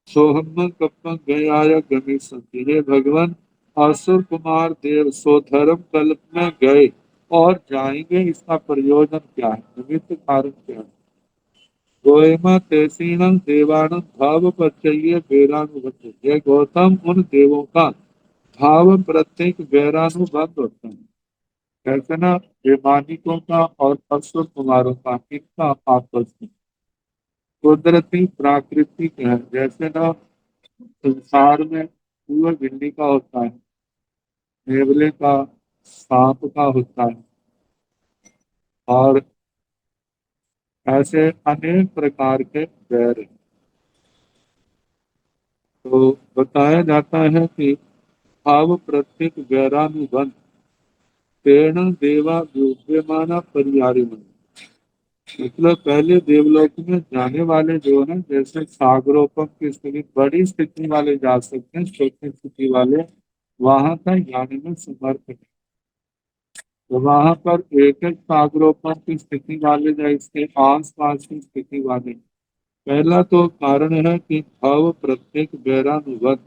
सोहम कप्पं गयाय गमी संति। हे भगवान, असुर कुमार देव सो धर्म कल्प में गए और जाएंगे, इसका प्रयोजन क्या है, निमित्त कारण क्या है। गोएमा तेसीणं देवानं भाव प्रत्यय वैरानुबंध। ये गौतम, उन देवों का भाव प्रत्येक वैरानुबंध होता है। कैसे ना वैमानिकों का और असुर कुमारों का, इनका आपस में कुदरती प्राकृतिक है। जैसे ना संसार में कुएं बिल्ली का होता है, नेवले का, सांप का होता है, और ऐसे अनेक प्रकार के बैर हैं। तो बताया जाता है कि भाव प्रत्येक वैरानुबंध तेण देवा व्युह्यमाना परियारिमन। मतलब पहले देवलोक में जाने वाले जो है, जैसे सागरोपम की स्थिति, बड़ी स्थिति वाले जा सकते हैं, छोटी स्थिति वाले वहां तक जाने में समर्थ है। तो वहां पर एक एक सागरोपम की स्थिति वाले या इसके आस पास की स्थिति वाले। पहला तो कारण है कि भाव प्रत्येक वैरानुगत,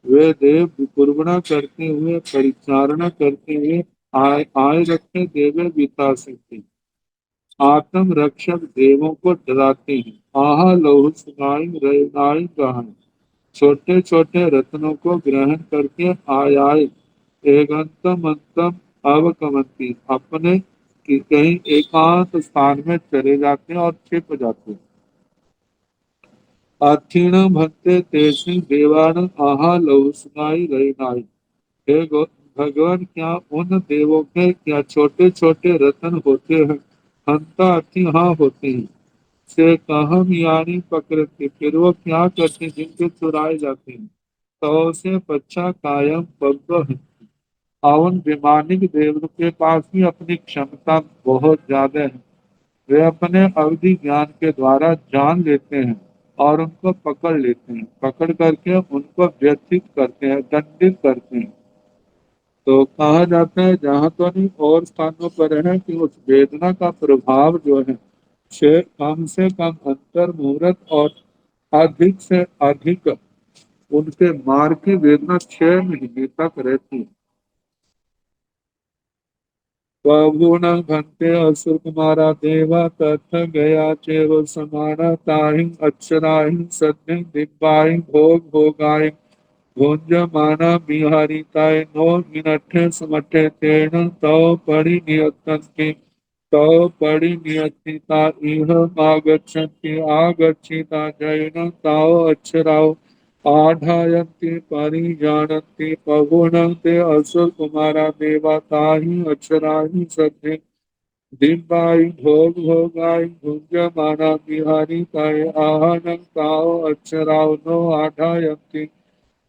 वे देव विकुर्बणा करते हुए, परिचारणा करते हुए आय आय रखे देवे बिता सकते, आत्म रक्षक देवों को डराते हैं। आहा लौह सुनाई रैनाई गाहन, छोटे छोटे रत्नों को ग्रहण करके आय आय एगंतम अंतम अवकमंती, अपने कि कहीं एकांत स्थान में चले जाते हैं और छिप जाते हैं। अथीण भक्ते तेसी देवान आहा लौह सुनाई रैनाई। हे भगवान, क्या उन देवों के क्या छोटे छोटे रत्न होते हैं, हंता अति हाँ होते हैं, से कहम यानी पकड़ते, फिर वो क्या करते हैं जिनके चुराए जाते हैं। तो से पच्चा कायम पग है। और विमानिक देव के पास भी अपनी क्षमता बहुत ज्यादा है। वे अपने अवधि ज्ञान के द्वारा जान लेते हैं और उनको पकड़ लेते हैं, पकड़ करके उनको व्यथित करते हैं, दंडित करते हैं। तो कहा जाता है, जहां तो नहीं और स्थानों पर है, कि उस वेदना का प्रभाव जो है से कम अंतर मुहूर्त और अधिक से अधिक उनके मार की वेदना 6 महीने तक रहती है। बहून भंते असुर कुमारा देवा तथ गया चेव समाना ताहिं अक्षराहिं सद्धिं दिव्याहिं भोग भोगाहिं भोज्यमाना बिहारिताय नो विनठे समठे तेन तव परिनियतन्ति तव परिनियतिता इह आगच्छन्ति आगच्छिता जैन ताव अक्षराव आढ़ायन्ति परिजानन्ति पवनं ते असुर कुमारा देवा ताहि अक्षराहि सद्धि दिव्याय भोग भोगाय भुज्यमाना बिहारी काय आहनं ताव अक्षराव नो आढ़ायन्ति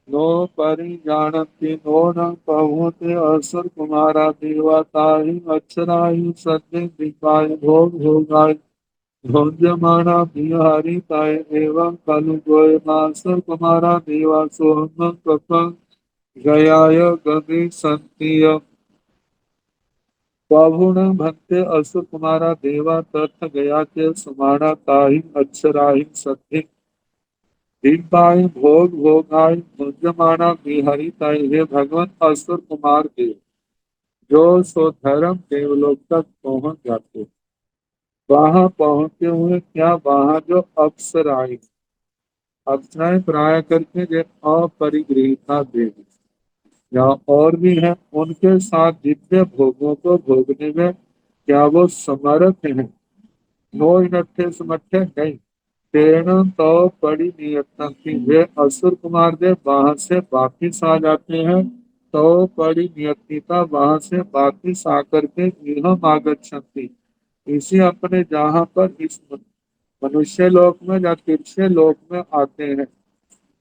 नो परिजानन्ति नो न पहुते असुर कुमारा देवताहि अक्षराहि सद्य दिपाय भोग भोगाय भोज्यमाना बिहारी ताय एवं कलु गोय मासुर कुमारा देवा सोहम कपं गयाय गति संतिय बाहुन भक्ते असुर कुमारा देवा तथ गया के समाना ताहि अक्षराहि सद्य दीपाय भोग भोगाय भुज्यमाना विहरिताय। हे भगवान, असुर कुमार देव जो स्वधर्म देवलोक तक पहुंच जाते, वहां पहुंचे हुए क्या, वहां जो अप्सराएं, अप्सराएं प्राय करके जो अपरिगृहिता देवी या और भी है, उनके साथ दिव्य भोगों को भोगने में क्या वो समर्थ है। नो इनठे समर्थ नहीं। तेरह तो बड़ी नियतना की, वे असुर कुमार देव वहां से वापिस आ जाते हैं। तो बड़ी नियतिता वहां से वापिस आकर के गृह आगच्छन्ति, इसी अपने जहां पर इस मनुष्य लोक में या तिरछे लोक में आते हैं।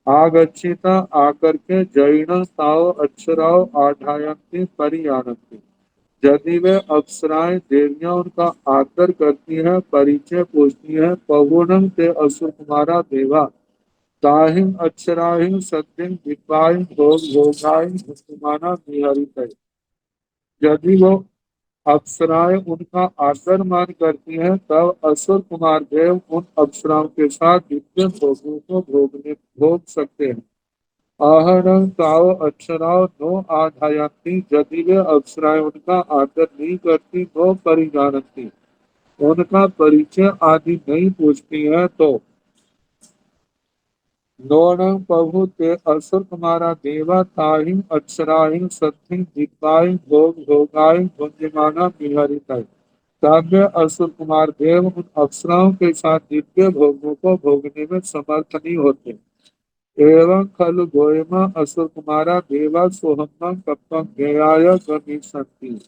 आगच्छिता आकर के जैन ताव अक्षराव आढ़ायन्ति परियानन्ति, यदि वे अप्सराएं देवियां उनका आदर करती हैं, परिचय पूछती हैं, पवनम ते असुर कुमारा देवा ताहिम अक्षराहिम सत्यम दिव्याहिम भोग भोगाहिम मुसलमाना निहरित। यदि वो अप्सराएं उनका आदर मान करती हैं, तब असुर कुमार देव उन अप्सराओं के साथ दिव्य भोगों को भोग सकते हैं। आहरण ताव अक्षराओं नो आधायंती, यदि वे अप्सराएं उनका आदर नहीं करती, नो परिजानती, उनका परिचय आदि नहीं पूछती हैं, तो नोणं प्रभु ते असुर कुमारा देवा ताहिं अक्षराहिं सत्थिं दिव्याहिं भोग भोगाहिं भुंजमाना विहरितै। तब वे असुर कुमार देव उन अप्सराओं के साथ दिव्य भोगों को भोगने में समर्थ नहीं होते। एवं खलु गोयमा असुर कुमारा देवा सोहम कप्पम ज्ञेयाय गमिष्यन्ति।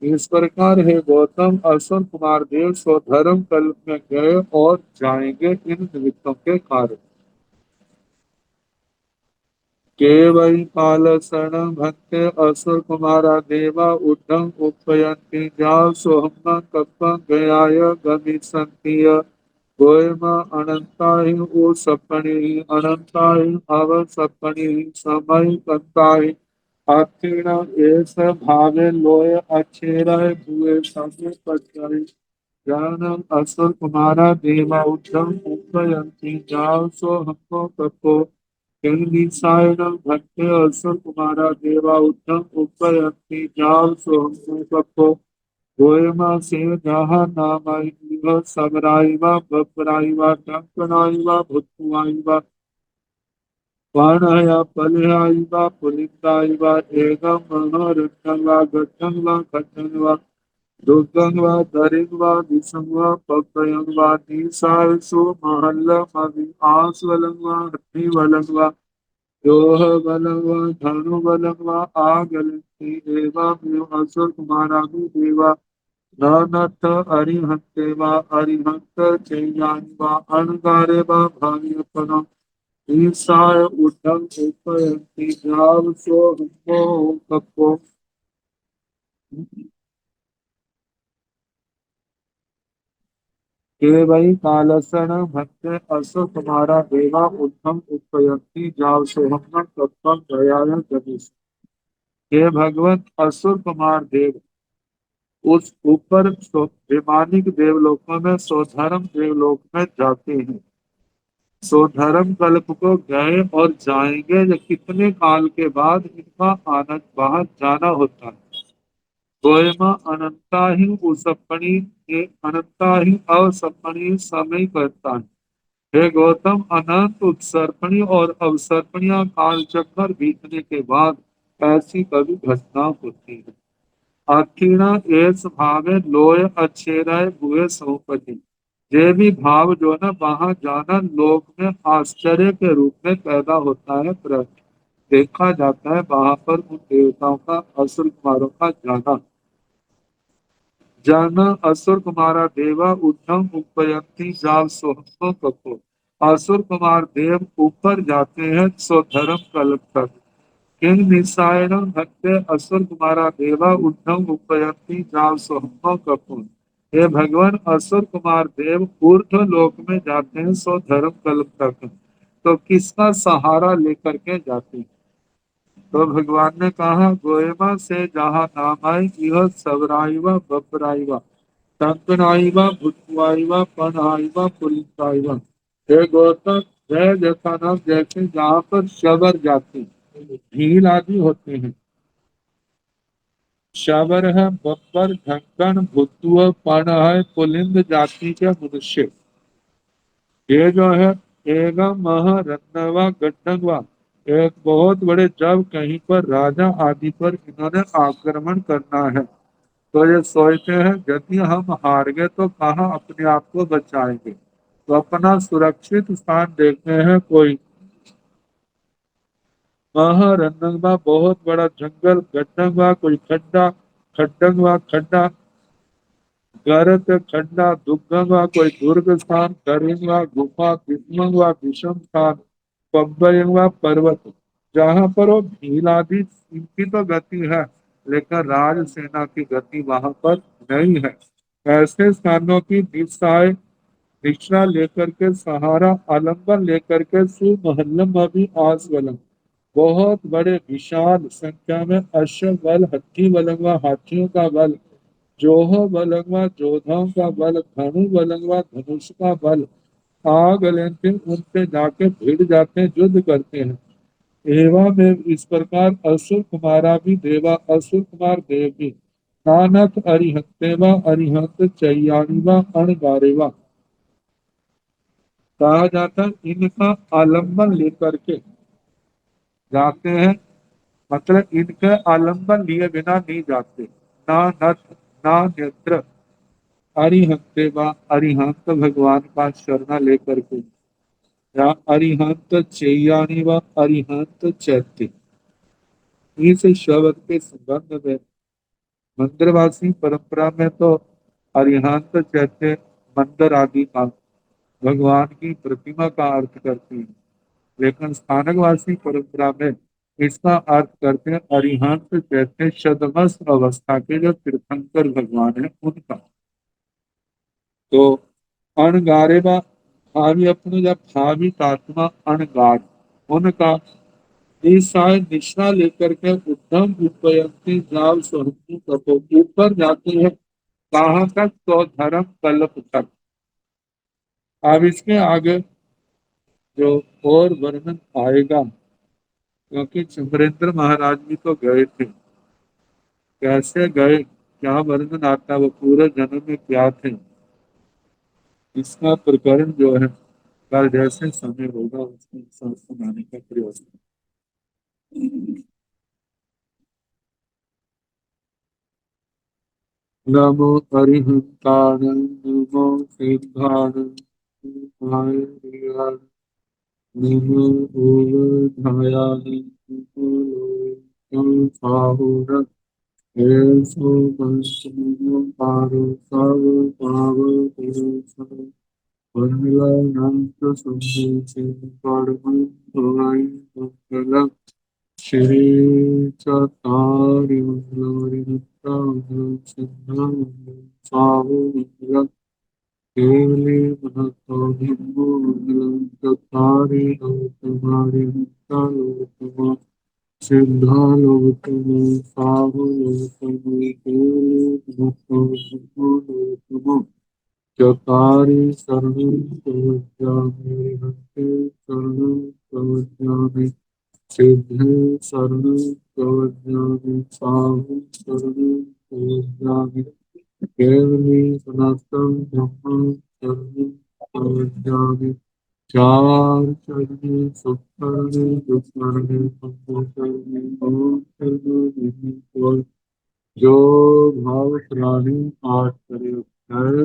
इस प्रकार हे गौतम, असुर कुमार देव स्वधर्म कल्प में गए और जाएंगे इन निमित्तों के कारण। केवल काल शरण भक्ते असुर कुमारा देवा उद्धम उपयंती जाल सोहम कप्पं गयाय गमिष्यन्ति। गोयमा अनंता ही ओ सपनी ही अनंता ही अव सपनी ही समय कंता ही अखिण एस भावे लोय अच्छेरय बुए समय पचाई। ज्ञानम असुर कुमारा देवा उद्धम उपयंती जाल सोहम कप्पो सायणम भट्टे असुर कुमारा देवा उत्तम उपयंती जाल सोहम कप्पो गोयमा से जहा नामाइवा सबराइवा बपराइवा टंकनाइवा भुतुआइवा वाणया पलयाइवा पुलिंदाइवा एगम मनोरुद्धंगा गठंगा खटंगा दुर्गंगा दरिंगा दिसंगा पकयंगा निसाय सो महल्ला मवि आसवलंगा हट्टी वलंगा योह बलवा धनु बलवा आगलती देवा म्यो असुर कुमारा देवा नथ अरिहंते वा अरिहंत चैयानि वा अणगारे वा भाग्यपनम ईसाय उद्धम उपयंती जाव सो हुक्मो कप्पो के वही कालसन भक्त असुर कुमारा देवा उद्धम उपयंती जाव सो हम कप्पम दयाल गणेश। हे भगवत, असुर कुमार देव उस ऊपर विमानिक देवलोकों में स्वधर्म देवलोक में जाते हैं। स्वधर्म कल्प को गए और जाएंगे, या कितने काल के बाद इनका आनंद बाहर जाना होता है। गोयमा अनंता ही उसपणी अनंता ही अवसपणी समय करता है। हे गौतम, अनंत उत्सर्पणी और अवसर्पणियां काल चक्कर बीतने के बाद ऐसी कभी घटना होती है। अखीणा एस भावे लोय अच्छेराय हुए सौपति। ये भी भाव जो है ना, वहां जाना लोक में आश्चर्य के रूप में पैदा होता है। देखा जाता है वहां पर उन देवताओं का, असुर कुमारों का जाना। जन असुर कुमारा देवा उद्धम उपयंती जाव सोहम कपो। असुर कुमार देव ऊपर जाते हैं स्वधर्म कल्प तक। किंग निसायणम भक्ते असुर कुमारा देवा उद्धम उपयंती जाव सोहम कपो। हे भगवान, असुर कुमार देव ऊर्ध्व लोक में जाते हैं स्वधर्म कल्प तक, तो किसका सहारा लेकर के जाते हैं? तो भगवान ने कहा, गोयमा से जहाँ नाम आई यह सबराइवा बपराइवा टंकनाइवा भुतवाइवा पनाइवा पुलिसाइवा। हे गौतम, जय जैसा नाम जैसे जहाँ पर शबर जाति भील आदि होते हैं। शबर है बब्बर ढक्कन भुतुआ पण है पुलिंद जाति के मनुष्य। ये जो है एगम मह रत्नवा गड्ढंगवा, एक बहुत बड़े, जब कहीं पर राजा आदि पर इन्होंने आक्रमण करना है, तो ये सोचते हैं यदि हम हार गए तो कहाँ अपने आप को बचाएंगे, तो अपना सुरक्षित स्थान देखते हैं। कोई महारंगवा बहुत बड़ा जंगल, गड्ढंगवा कोई खड्डा, खड्डंगवा खड्डा, गरत खड्डा, दुर्गंगवा कोई दुर्ग स्थान, करिंगवा गुफा, विष्णुवा विषम स्थान, पब्बयंगवा पर्वत, जहाँ पर वो भील आदि इनकी तो गति है, लेकिन राज सेना की गति वहां पर नहीं है। ऐसे स्थानों की दिशा लेकर के सहारा आलम्बन लेकर के सुमहल्लम अभी आसवलम बहुत बड़े विशाल संख्या में अश्व बल, हत्ती बलवा हाथियों का बल, जोहो बलवा जोधाओं का बल, धनु बलवा धनुष का बल, आग लेते उन पे जाके भिड़ जाते हैं, युद्ध करते हैं। एवं में इस प्रकार असुर कुमारा भी देवा, असुर कुमार देव भी नानक अरिहंतेवा अरिहंत चैयानीवा अणगारेवा कहा जाता है। इनका आलम्बन लेकर के जाते हैं, मतलब इनके आलम्बन लिए बिना नहीं जाते। ना नथ ना नेत्र, अरिहंते व अरिहंत भगवान का शरणा लेकर के, या अरिहंत चैयानी व अरिहंत चैत्य, इस शब्द के संबंध में मंदिरवासी परंपरा में तो अरिहंत चैत्य मंदिर आदि का भगवान की प्रतिमा का अर्थ करते हैं, लेकिन स्थानकवासी परंपरा में इसका अर्थ करते हैं अरिहंत चैत्य शतमस्त अवस्था के जो तीर्थंकर भगवान है उनका। तो अणगारेबा भावी अपने जब भावी आत्मा अणगार उनका ईसाई निशा लेकर के उद्धम उपयंती जाल सोहती कपो ऊपर जाते हैं। कहाँ तक? तो धर्म कल्प तक। अब इसके आगे जो और वर्णन आएगा, क्योंकि चंद्रेंद्र महाराज भी तो गए थे, कैसे गए, क्या वर्णन आता, वो पूरे जन्म में क्या थे, इसका प्रकरण जो है कल जैसे समय होगा उसके अनुसार सुनाने का प्रयास करें। नमो हरिहंताय नमो सिद्धाय नमो ओधायाय नमो साहुर ऐसो पंचम पारो सब पाव मंगलानाथ संभूति परम भवाई मंगलम श्री चतारितारितां सिद्धां साहु मंगलम केवले महत्वभिन्नो मंगलम चतारि लोकमारि लोकमा सिद्धालोकम साहु लोकम केवले महत्वभिन्नो लोकमा चतारि शरणं प्रवक्ष्यामि हन्ते शरणं प्रवक्ष्यामि सिद्धे शरणं प्रवक्ष्यामि साहु शरणं प्रवक्ष्यामि केवले सनातन ब्रह्म शरणं प्रवक्ष्यामि चार चरणे सुखरणे दुष्करणे संपूर्णे ओम शरणं जो भाव प्राणी पाठ करे है,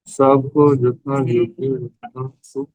सबको जितना योग्य उतना सुख